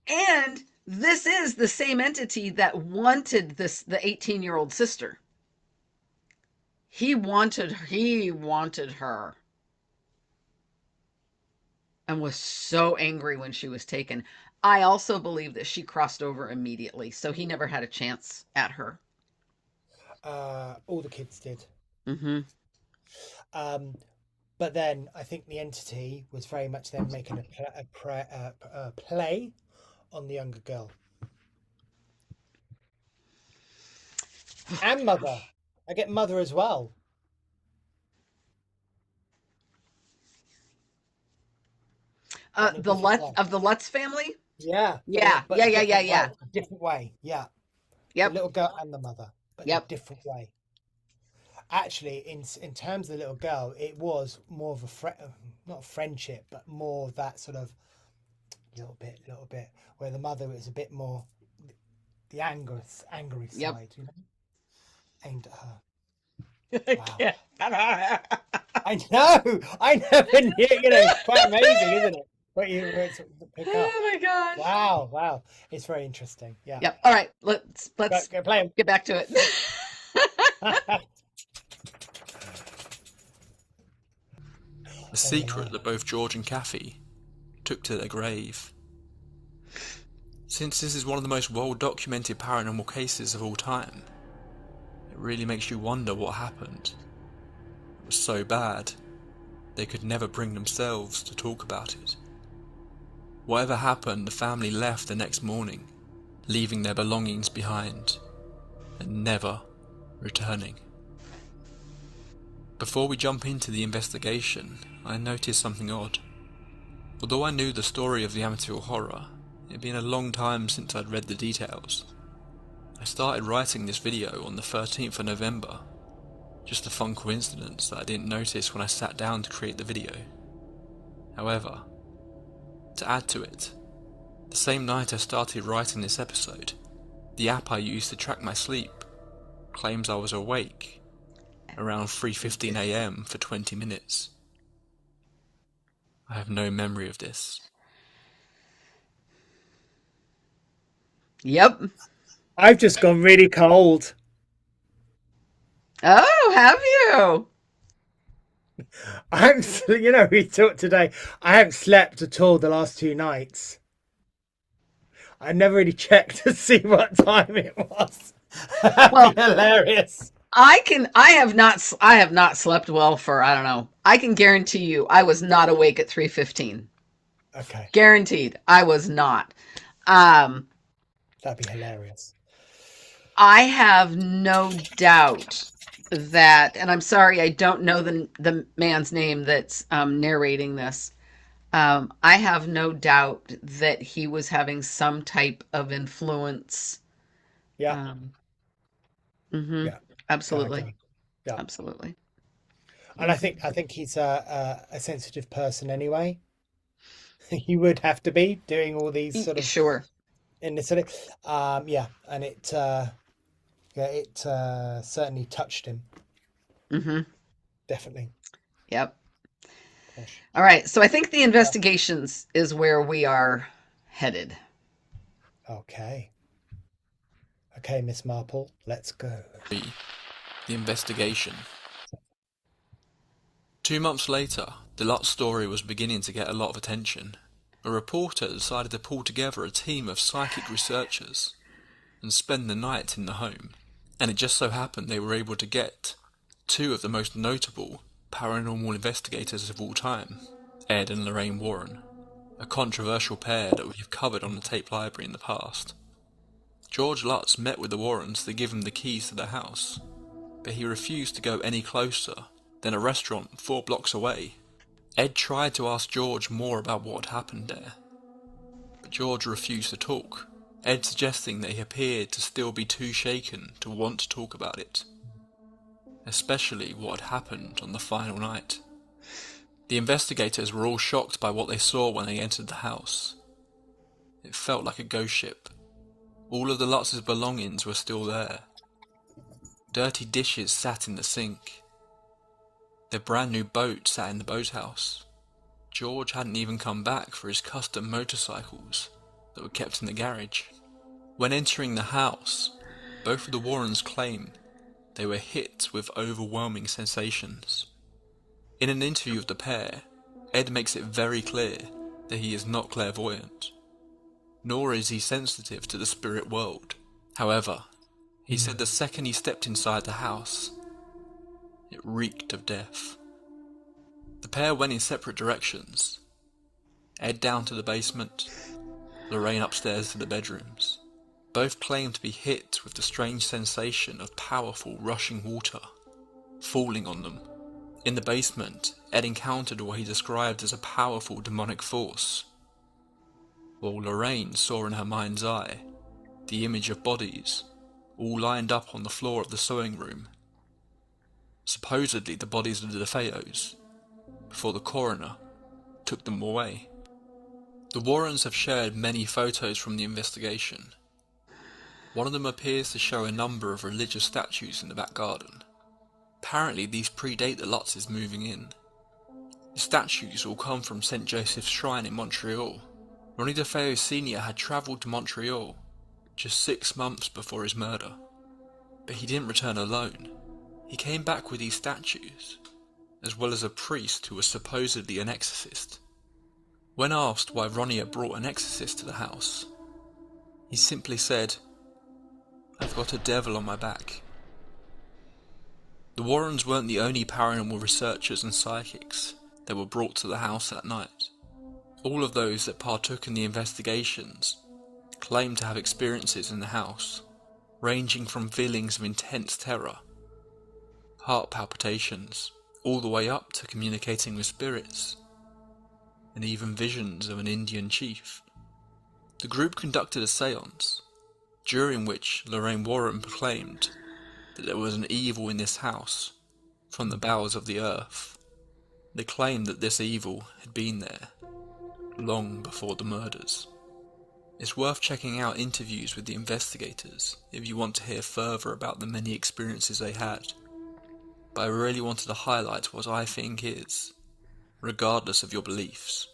and This is the same entity that wanted the 18-year-old sister. He wanted her and was so angry when she was taken. I also believe that she crossed over immediately, so he never had a chance at her. All the kids did. Mm-hmm. Um, but then I think the entity was very much then making a play on the younger girl. And mother. I get mother as well. But in a The different Lutz way. of the Lutz family. Yeah, Yeah, but yeah, a yeah, yeah, different way. yeah. A different way. Yeah. The Yep, little girl and the mother, but in a yep. different way. Actually, in terms of the little girl, it was more of not a friendship, but more of that sort of little bit, where the mother was a bit more the angry Yep. side, aimed at her. I Wow. can't. I know. I never knew. It's quite amazing, isn't it? What you pick up. Oh my gosh. Wow. It's very interesting. Yeah. Yep. All right. Let's Go play 'em. get back to it. A secret that both George and Kathy took to their grave. Since this is one of the most well-documented paranormal cases of all time, it really makes you wonder what happened. It was so bad, they could never bring themselves to talk about it. Whatever happened, the family left the next morning, leaving their belongings behind, and never returning. Before we jump into the investigation, I noticed something odd. Although I knew the story of the Amityville Horror, it had been a long time since I'd read the details. I started writing this video on the 13th of November. Just a fun coincidence that I didn't notice when I sat down to create the video. However, to add to it, the same night I started writing this episode, the app I used to track my sleep claims I was awake around 3:15 AM for 20 minutes. I have no memory of this. Yep. I've just gone really cold. Oh, have you? We talked today. I haven't slept at all the last 2 nights. I never really checked to see what time it was. That'd Well, be hilarious. I have not slept well for, I don't know. I can guarantee you I was not awake at 3:15. Okay, Guaranteed. I was not. Um that'd be hilarious. I have no doubt that, and I'm sorry I don't know the man's name that's narrating this. I have no doubt that he was having some type of influence. Yeah, Um, hmm yeah, I Absolutely, agree. Yeah, absolutely. and I think he's a sensitive person anyway. He would have to be doing all these sort of Sure. in this sort of, yeah, and it certainly touched him. hmm Definitely. Yep. Gosh. All right. So I think the investigations is where we are headed. Okay. Okay, Miss Marple, let's go. 3. The investigation. 2 months later, the Lutz story was beginning to get a lot of attention. A reporter decided to pull together a team of psychic researchers and spend the night in the home. And it just so happened they were able to get 2 of the most notable paranormal investigators of all time, Ed and Lorraine Warren, a controversial pair that we've covered on the tape library in the past. George Lutz met with the Warrens to give him the keys to the house, but he refused to go any closer than a restaurant 4 blocks away. Ed tried to ask George more about what had happened there, but George refused to talk, Ed suggesting that he appeared to still be too shaken to want to talk about it, especially what had happened on the final night. The investigators were all shocked by what they saw when they entered the house. It felt like a ghost ship. All of the Lutz's belongings were still there. Dirty dishes sat in the sink. Their brand new boat sat in the boathouse. George hadn't even come back for his custom motorcycles that were kept in the garage. When entering the house, both of the Warrens claim they were hit with overwhelming sensations. In an interview with the pair, Ed makes it very clear that he is not clairvoyant, nor is he sensitive to the spirit world. However, he said the second he stepped inside the house, it reeked of death. The pair went in separate directions. Ed down to the basement, Lorraine upstairs to the bedrooms. Both claimed to be hit with the strange sensation of powerful rushing water falling on them. In the basement, Ed encountered what he described as a powerful demonic force, while Lorraine saw in her mind's eye the image of bodies all lined up on the floor of the sewing room. Supposedly the bodies of the DeFeos, before the coroner took them away. The Warrens have shared many photos from the investigation. One of them appears to show a number of religious statues in the back garden. Apparently these predate the Lutz's moving in. The statues all come from St. Joseph's Shrine in Montreal. Ronnie DeFeo Sr. had travelled to Montreal just 6 months before his murder. But he didn't return alone. He came back with these statues, as well as a priest who was supposedly an exorcist. When asked why Ronnie had brought an exorcist to the house, he simply said, "I've got a devil on my back." The Warrens weren't the only paranormal researchers and psychics that were brought to the house that night. All of those that partook in the investigations claimed to have experiences in the house, ranging from feelings of intense terror, heart palpitations, all the way up to communicating with spirits, and even visions of an Indian chief. The group conducted a séance, during which Lorraine Warren proclaimed that there was an evil in this house from the bowels of the earth. They claimed that this evil had been there long before the murders. It's worth checking out interviews with the investigators if you want to hear further about the many experiences they had, but I really wanted to highlight what I think is, regardless of your beliefs,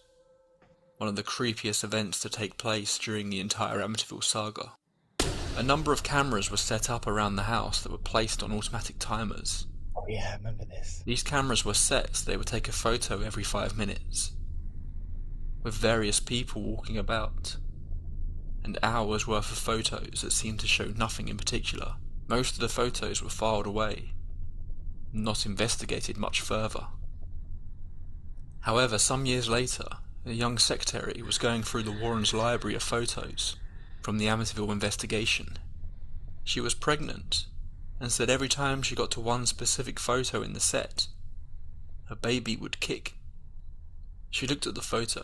one of the creepiest events to take place during the entire Amityville saga. A number of cameras were set up around the house that were placed on automatic timers. Oh yeah, I remember this. These cameras were set so they would take a photo every 5 minutes, with various people walking about, and hours worth of photos that seemed to show nothing in particular. Most of the photos were filed away, not investigated much further. However, some years later, a young secretary was going through the Warrens' library of photos from the Amityville investigation. She was pregnant, and said every time she got to one specific photo in the set, her baby would kick. She looked at the photo.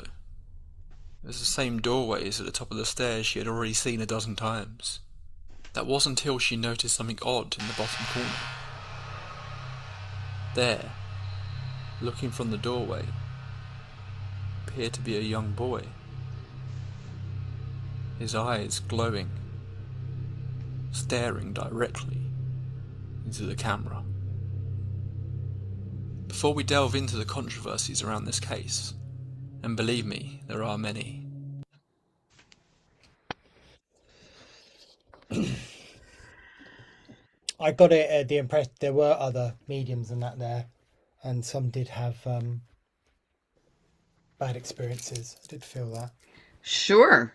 It was the same doorways at the top of the stairs she had already seen a dozen times. That wasn't until she noticed something odd in the bottom corner. There, looking from the doorway, appeared to be a young boy. His eyes glowing, staring directly into the camera. Before we delve into the controversies around this case, and believe me, there are many, I got it the impression there were other mediums and that there, and some did have bad experiences. I did feel that. Sure.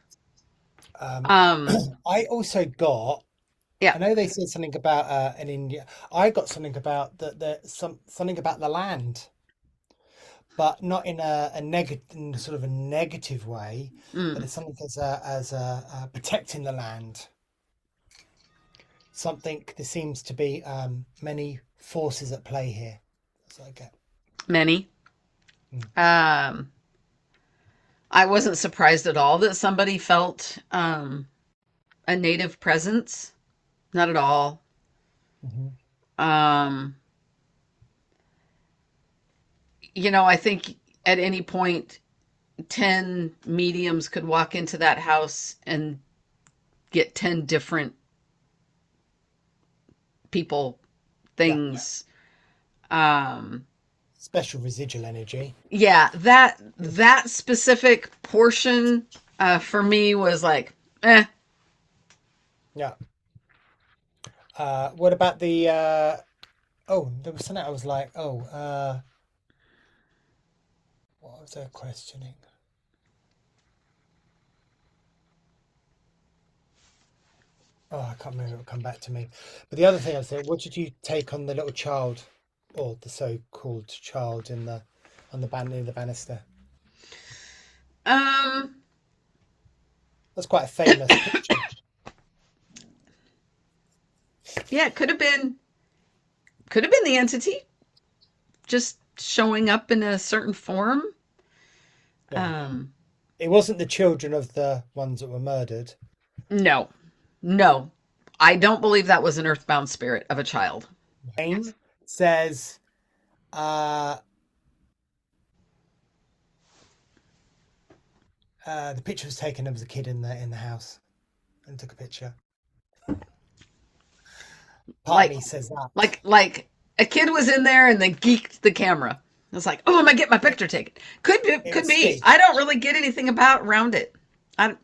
I also got. Yeah. I know they said something about in India. I got something about something about the land, but not in a negative, in sort of a negative way. But it's something as a protecting the land. Something there seems to be many forces at play here. That's what I get. Many. I wasn't surprised at all that somebody felt a native presence. Not at all. I think at any point 10 mediums could walk into that house and get 10 different people, things. Special residual energy. Yeah, that specific portion for me was like, Yeah. What about the oh, there was something I was like, what was I questioning? Oh, I can't remember. It'll come back to me. But the other thing I said, what did you take on the little child, or the so-called child in the on the near the banister? Um, That's quite a famous picture. yeah, it could have been the entity just showing up in a certain form. Yeah, Um, it wasn't the children of the ones that were murdered. no, no, I don't believe that was an earthbound spirit of a child. Jane says, uh, the picture was taken. There was a kid in the house and took a picture. Part of Like, me says that. like a kid was in there and then geeked the camera. I was like, oh, I'm gonna get my It, picture taken. Could be, it could was be. I staged. don't really get anything about around it. I,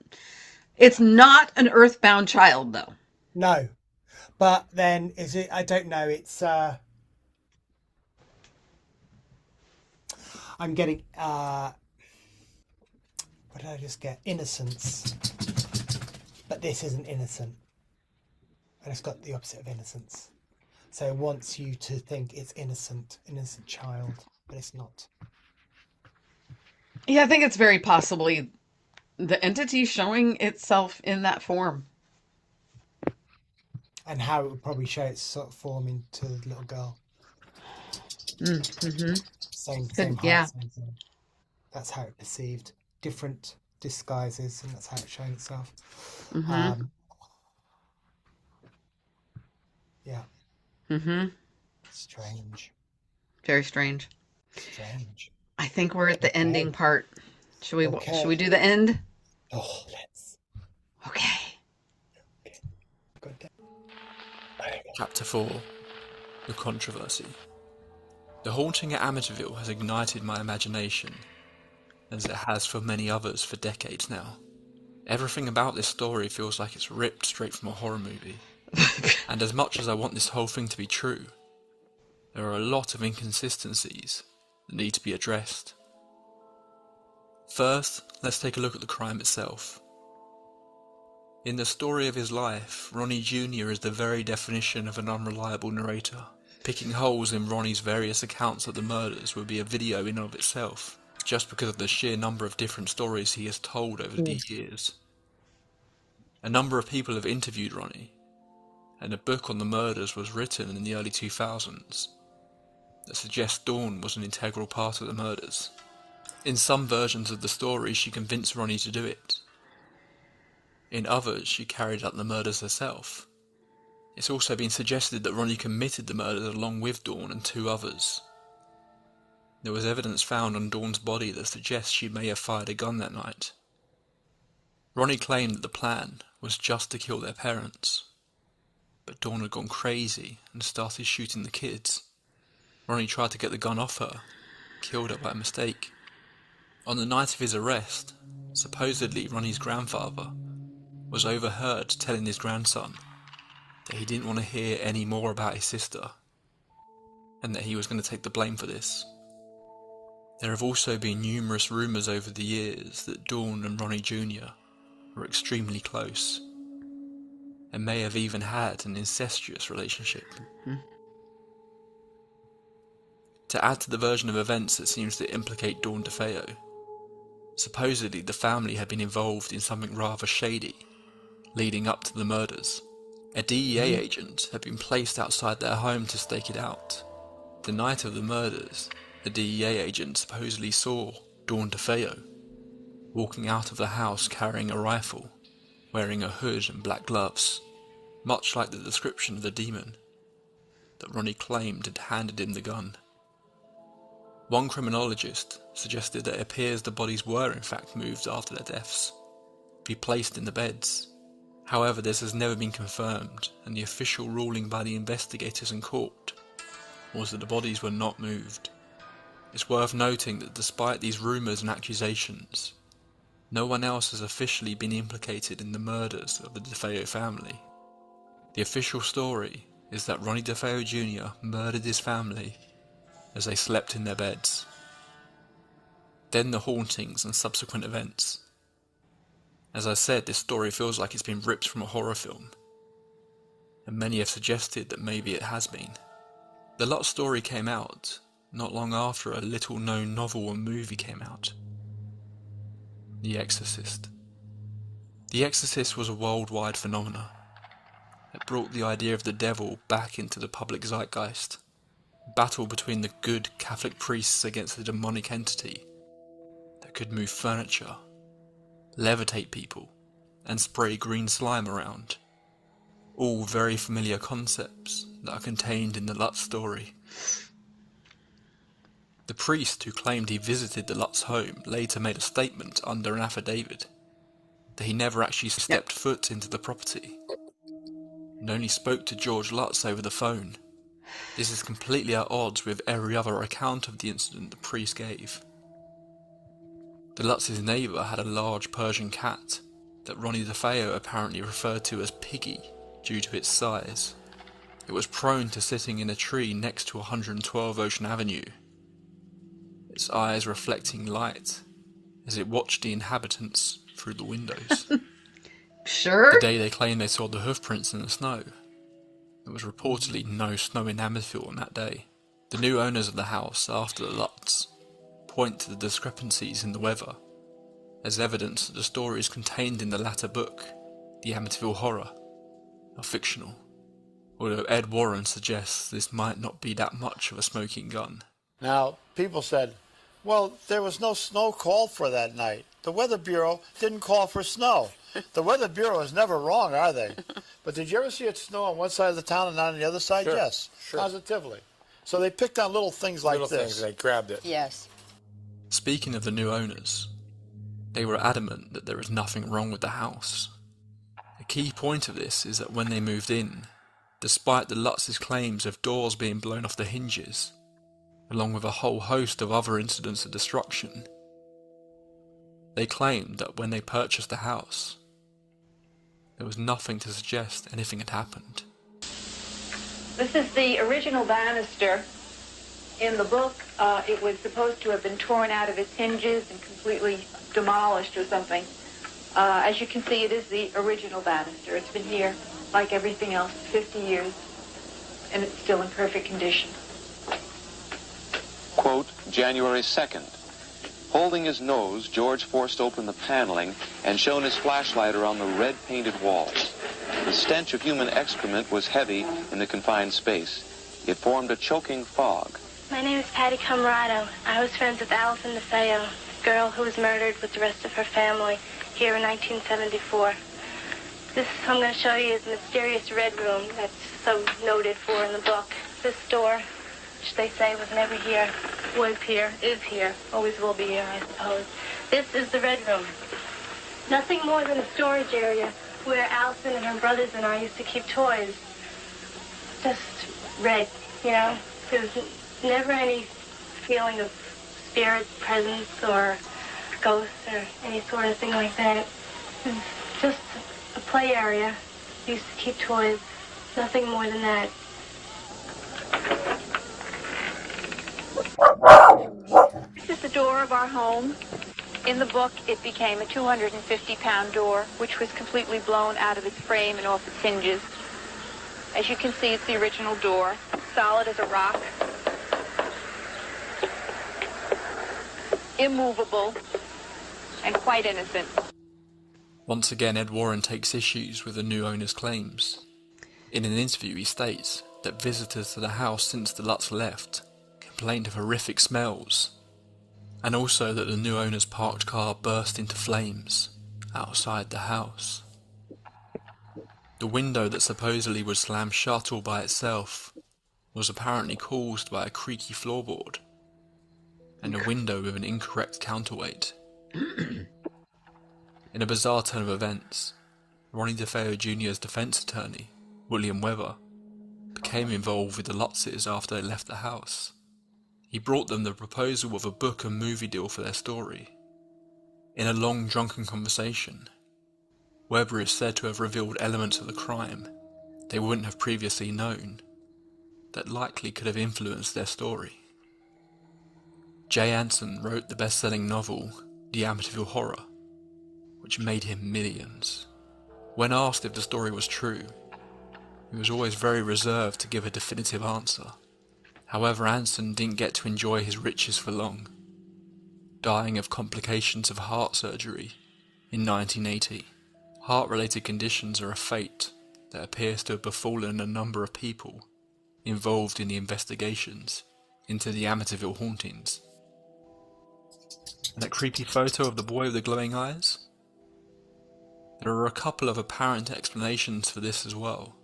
it's not an earthbound child though. No, but then is it? I don't know. It's I'm getting what did I just get? Innocence. But this isn't innocent. And it's got the opposite of innocence. So it wants you to think it's innocent child, but it's not. Yeah, I think it's very possibly the entity showing itself in that form. And how it would probably show its sort of form into the little girl. Mm-hmm. Same Good. height, Yeah. same thing. That's how it perceived. Different disguises, and that's how it's showing itself. Mm-hmm. Um, yeah, Mm-hmm. strange, Very strange. strange. I think we're at the Okay, ending part. Should we okay. do the end? Oh, let's. Okay. Okay. Good. Chapter 4. The Controversy. The haunting at Amityville has ignited my imagination, as it has for many others for decades now. Everything about this story feels like it's ripped straight from a horror movie, and as much as I want this whole thing to be true, there are a lot of inconsistencies that need to be addressed. First, let's take a look at the crime itself. In the story of his life, Ronnie Jr. is the very definition of an unreliable narrator. Picking holes in Ronnie's various accounts of the murders would be a video in and of itself, just because of the sheer number of different stories he has told over the years. A number of people have interviewed Ronnie, and a book on the murders was written in the early 2000s that suggests Dawn was an integral part of the murders. In some versions of the story, she convinced Ronnie to do it. In others, she carried out the murders herself. It's also been suggested that Ronnie committed the murders along with Dawn and two others. There was evidence found on Dawn's body that suggests she may have fired a gun that night. Ronnie claimed that the plan was just to kill their parents, but Dawn had gone crazy and started shooting the kids. Ronnie tried to get the gun off her, killed her by mistake. On the night of his arrest, supposedly Ronnie's grandfather was overheard telling his grandson that he didn't want to hear any more about his sister, and that he was going to take the blame for this. There have also been numerous rumours over the years that Dawn and Ronnie Jr. were extremely close, and may have even had an incestuous relationship. To add to the version of events that seems to implicate Dawn DeFeo, supposedly the family had been involved in something rather shady leading up to the murders. A DEA agent had been placed outside their home to stake it out. The night of the murders, the DEA agent supposedly saw Dawn DeFeo walking out of the house carrying a rifle, wearing a hood and black gloves, much like the description of the demon that Ronnie claimed had handed him the gun. One criminologist suggested that it appears the bodies were in fact moved after their deaths, be placed in the beds. However, this has never been confirmed, and the official ruling by the investigators in court was that the bodies were not moved. It's worth noting that despite these rumours and accusations, no one else has officially been implicated in the murders of the DeFeo family. The official story is that Ronnie DeFeo Jr. murdered his family as they slept in their beds. Then the hauntings and subsequent events. As I said, this story feels like it's been ripped from a horror film, and many have suggested that maybe it has been. The Lutz story came out not long after a little-known novel and movie came out, The Exorcist. The Exorcist was a worldwide phenomenon. It brought the idea of the devil back into the public zeitgeist. A battle between the good Catholic priests against the demonic entity that could move furniture, levitate people, and spray green slime around. All very familiar concepts that are contained in the Lutz story. The priest who claimed he visited the Lutz home later made a statement under an affidavit that he never actually stepped foot into the property and only spoke to George Lutz over the phone. This is completely at odds with every other account of the incident the priest gave. The Lutz's neighbour had a large Persian cat that Ronnie DeFeo apparently referred to as Piggy due to its size. It was prone to sitting in a tree next to 112 Ocean Avenue, its eyes reflecting light as it watched the inhabitants through the windows. Sure? The day they claimed they saw the hoof prints in the snow, there was reportedly no snow in Amityville on that day. The new owners of the house after the Lutz point to the discrepancies in the weather as evidence that the stories contained in the latter book, The Amityville Horror, are fictional, although Ed Warren suggests this might not be that much of a smoking gun. Now, people said, well, there was no snow called for that night. The Weather Bureau didn't call for snow. The Weather Bureau is never wrong, are they? But did you ever see it snow on one side of the town and not on the other side? Sure, Yes, sure. positively. So they picked on little things like Little this. things, they grabbed it. Yes. Speaking of the new owners, they were adamant that there is nothing wrong with the house. A key point of this is that when they moved in, despite the Lutz's claims of doors being blown off the hinges, along with a whole host of other incidents of destruction, they claimed that when they purchased the house, there was nothing to suggest anything had happened. This is the original banister. In the book, it was supposed to have been torn out of its hinges and completely demolished or something. As you can see, it is the original banister. It's been here, like everything else, 50 years, and it's still in perfect condition. Quote, January 2nd. Holding his nose, George forced open the paneling and shone his flashlight around the red-painted walls. The stench of human excrement was heavy in the confined space. It formed a choking fog. My name is Patty Camarado. I was friends with Allison DeFeo, the girl who was murdered with the rest of her family here in 1974. This I'm going to show you is the mysterious red room that's so noted for in the book. This door, which they say was never here, was here, is here, always will be here, I suppose. This is the red room. Nothing more than a storage area where Allison and her brothers and I used to keep toys. Just red, you know. There was never any feeling of spirit presence or ghosts or any sort of thing like that. It was just a play area. Used to keep toys. Nothing more than that. This is the door of our home. In the book, it became a 250-pound door, which was completely blown out of its frame and off its hinges. As you can see, it's the original door, solid as a rock, immovable, and quite innocent. Once again, Ed Warren takes issues with the new owner's claims. In an interview, he states that visitors to the house since the Lutz left complained of horrific smells, and also that the new owner's parked car burst into flames outside the house. The window that supposedly would slam shut all by itself was apparently caused by a creaky floorboard, and a window with an incorrect counterweight. In a bizarre turn of events, Ronnie DeFeo Jr.'s defense attorney, William Weber, became involved with the Lutzes after they left the house. He brought them the proposal of a book and movie deal for their story. In a long drunken conversation, Weber is said to have revealed elements of the crime they wouldn't have previously known that likely could have influenced their story. Jay Anson wrote the best-selling novel The Amityville Horror, which made him millions. When asked if the story was true, he was always very reserved to give a definitive answer. However, Anson didn't get to enjoy his riches for long, dying of complications of heart surgery in 1980. Heart-related conditions are a fate that appears to have befallen a number of people involved in the investigations into the Amityville hauntings. And that creepy photo of the boy with the glowing eyes? There are a couple of apparent explanations for this as well.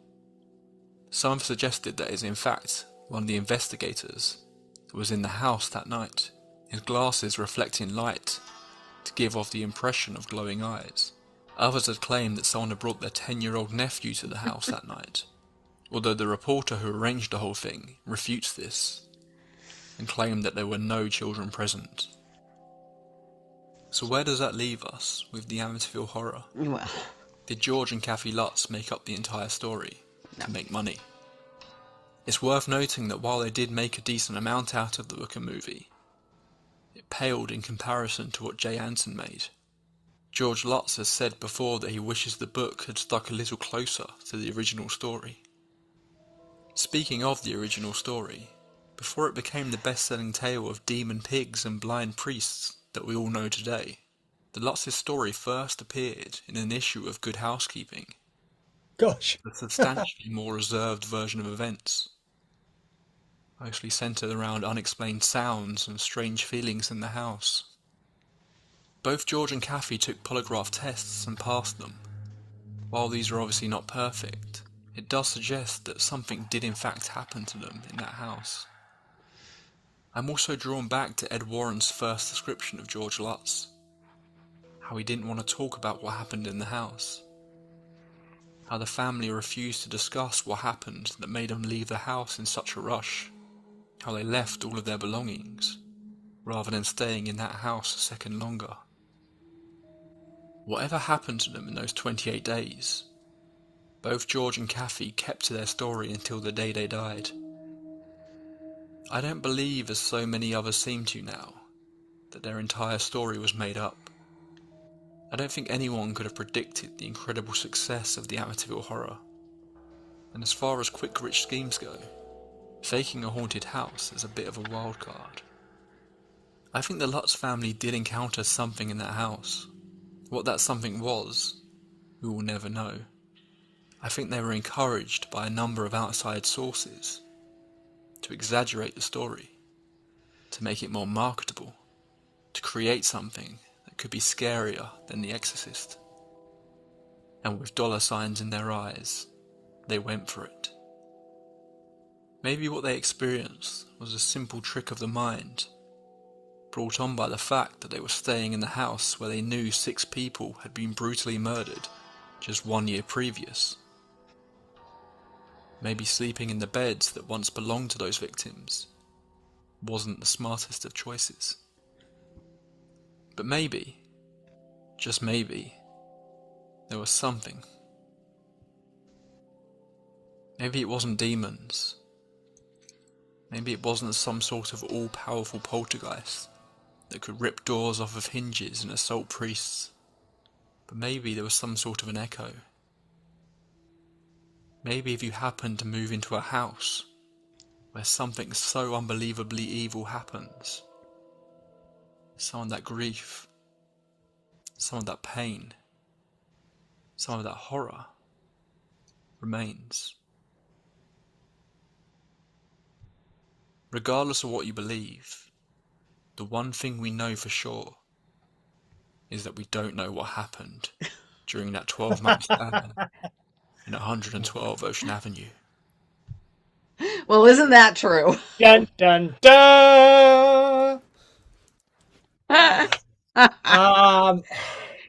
Some have suggested that it is in fact one of the investigators that was in the house that night, his glasses reflecting light to give off the impression of glowing eyes. Others had claimed that someone had brought their 10-year-old nephew to the house that night, although the reporter who arranged the whole thing refutes this and claimed that there were no children present. So where does that leave us with the Amityville Horror? Well, Did George and Kathy Lutz make up the entire story to make money? It's worth noting that while they did make a decent amount out of the book and movie, it paled in comparison to what Jay Anson made. George Lutz has said before that he wishes the book had stuck a little closer to the original story. Speaking of the original story, before it became the best-selling tale of demon pigs and blind priests that we all know today, the Lutz's story first appeared in an issue of Good Housekeeping, Gosh. a substantially more reserved version of events, mostly centred around unexplained sounds and strange feelings in the house. Both George and Kathy took polygraph tests and passed them. While these are obviously not perfect, it does suggest that something did in fact happen to them in that house. I'm also drawn back to Ed Warren's first description of George Lutz, how he didn't want to talk about what happened in the house, how the family refused to discuss what happened that made them leave the house in such a rush, how they left all of their belongings, rather than staying in that house a second longer. Whatever happened to them in those 28 days, both George and Kathy kept to their story until the day they died. I don't believe, as so many others seem to now, that their entire story was made up. I don't think anyone could have predicted the incredible success of the Amityville Horror. And as far as quick rich schemes go, faking a haunted house is a bit of a wild card. I think the Lutz family did encounter something in that house. What that something was, we will never know. I think they were encouraged by a number of outside sources to exaggerate the story, to make it more marketable, to create something that could be scarier than The Exorcist. And with dollar signs in their eyes, they went for it. Maybe what they experienced was a simple trick of the mind, brought on by the fact that they were staying in the house where they knew 6 people had been brutally murdered just 1 year previous. Maybe sleeping in the beds that once belonged to those victims wasn't the smartest of choices. But maybe, just maybe, there was something. Maybe it wasn't demons. Maybe it wasn't some sort of all-powerful poltergeist that could rip doors off of hinges and assault priests. But maybe there was some sort of an echo. Maybe if you happened to move into a house where something so unbelievably evil happens, some of that grief, some of that pain, some of that horror remains. Regardless of what you believe, the one thing we know for sure is that we don't know what happened during that 12-month span in 112 Ocean Avenue. well, isn't that true? Dun dun dun.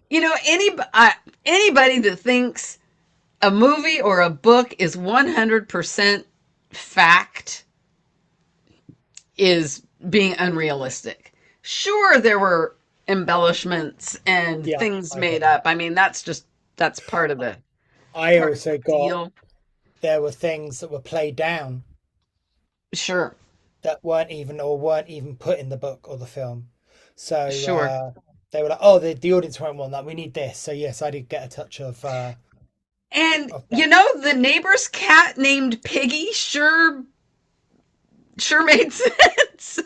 You know, anybody that thinks a movie or a book is 100% fact is being unrealistic. Sure, there were embellishments and things made up. I mean, that's part of the I also got deal. there were things that were played down Sure. that weren't even put in the book or the film. So Sure. they were like, "Oh, the audience won't want that. We need this." So yes, I did get a touch And of that. you know, the neighbor's cat named Piggy sure made sense.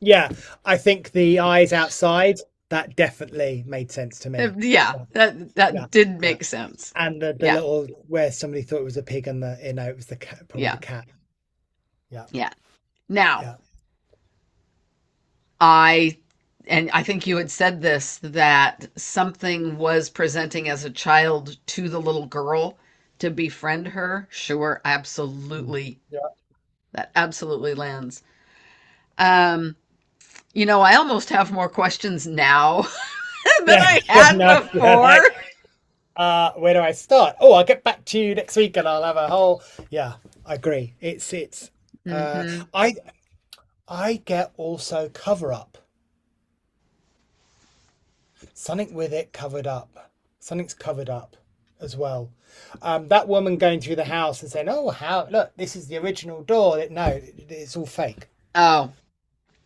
Yeah, I think the eyes outside, that definitely made sense to me. Yeah, Yeah, yeah, that did yeah. make sense. And the Yeah. little where somebody thought it was a pig and it was the cat, probably the Yeah. cat. Yeah, Yeah. Now, yeah. I and I think you had said this, that something was presenting as a child to the little girl to befriend her. Sure, Mm. absolutely. Yeah. That absolutely lands. Um, I almost have more questions now than Yeah, I yeah, had no, you're before. like, where do I start? Oh, I'll get back to you next week and I'll have a whole. Yeah, I agree. It's. Hmm. I get also cover up. Something with it covered up. Something's covered up as well. That woman going through the house and saying, "Oh, how look, this is the original door." No, it's all fake. Oh,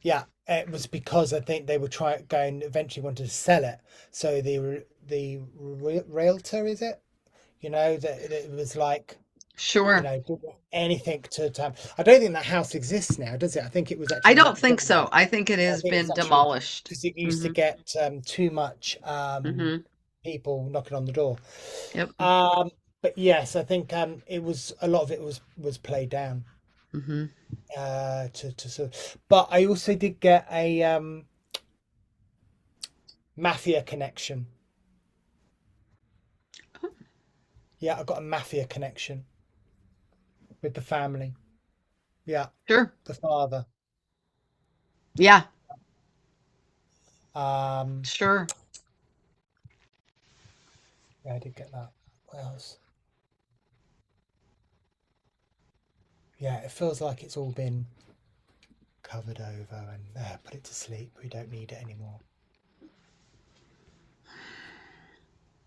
Yeah, it was because I think they were going eventually wanted to sell it. So the realtor, is it? That it was like, sure. didn't want anything to happen. I don't think that house exists now, does it? I think it was I actually don't knocked think down. so. I think it I has think it's been actually demolished. because it used to Hmm. get too much Hmm. people knocking on the door. Yep. Um, but yes, I think it was a lot of it was played down Hmm. to sort of, but I also did get a mafia connection. Yeah, I got a mafia connection with the family. Yeah, Sure. the father. Yeah, Um, sure. yeah, I did get that. What else? Yeah, it feels like it's all been covered over and put it to sleep. We don't need it anymore.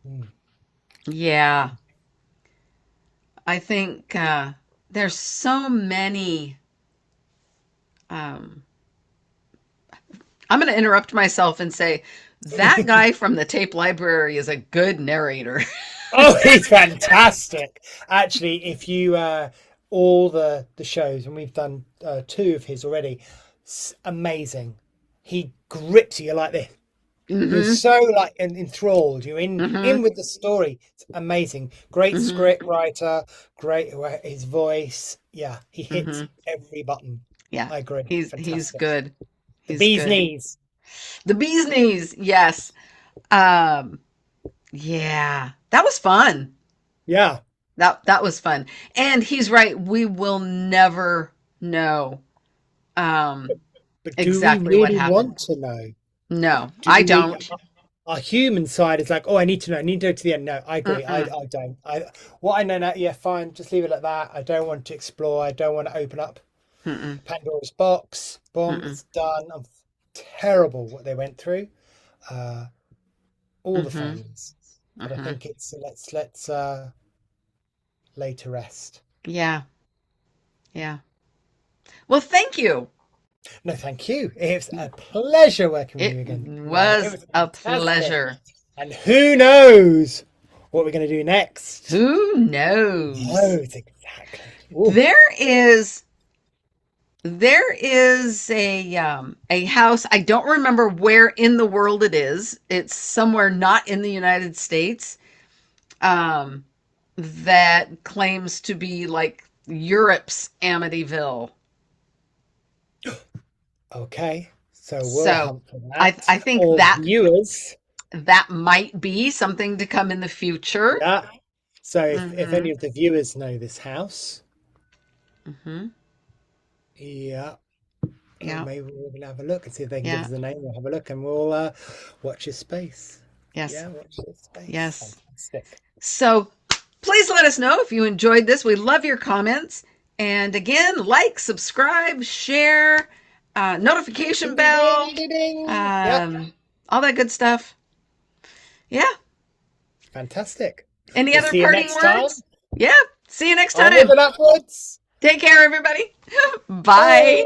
Mm. Yeah. I think there's so many. Um, I'm going to interrupt myself and say that guy from the tape library is a good narrator. Oh, he's fantastic. Actually, if you all the shows, and we've done two of his already, amazing. He grips you like this. You're Hmm. so like enthralled. You're in Hmm. with the story. It's amazing. Great Hmm. script writer. Great his voice. Yeah, he hits Hmm. every button. Yeah, I agree. he's Fantastic. good. The He's bee's good. knees. The bee's knees. Yes. Um, yeah, that was fun. Yeah, That was fun. And he's right. We will never know um, but do we exactly what really happened. want to know? No, I Do we? don't. Our human side is like, oh, I need to know. I need to go to the end. No, I agree. Mm-mm. I don't. What I know now, yeah, fine. Just leave it at that. I don't want to explore. I don't want to open up Mm-mm. Pandora's box. Boom, Mm-mm. it's done. I'm terrible what they went through. Uh, all the Mm-hmm. families. But I Mm-hmm. think it's let's lay to rest. Yeah. Yeah. Well, thank you. No, thank you. It's a pleasure working with It you again. It was was a fantastic. pleasure. And who knows what we're going to do next? Who knows? Knows exactly. Ooh. There is a house. I don't remember where in the world it is. It's somewhere not in the United States. Um, that claims to be like Europe's Amityville. Okay, so we'll So hunt for I that. I think Or that viewers, that might be something to come in the future. yeah. So if Mm-hmm. any of the viewers know this house, Mm-hmm. yeah, Yeah. maybe we're gonna have a look and see if they can give Yeah. us the name. We'll have a look and we'll watch your space. Yes. Yeah, watch your space. Yes. Fantastic. So please let us know if you enjoyed this. We love your comments. And again, like, subscribe, share, notification Ding ding ding bell, ding ding. Yep, um, all that good stuff. Yeah. fantastic. Any We'll other see you parting next time. words? Yeah. See you next time. Onward and upwards. Take care, everybody. Bye. Bye.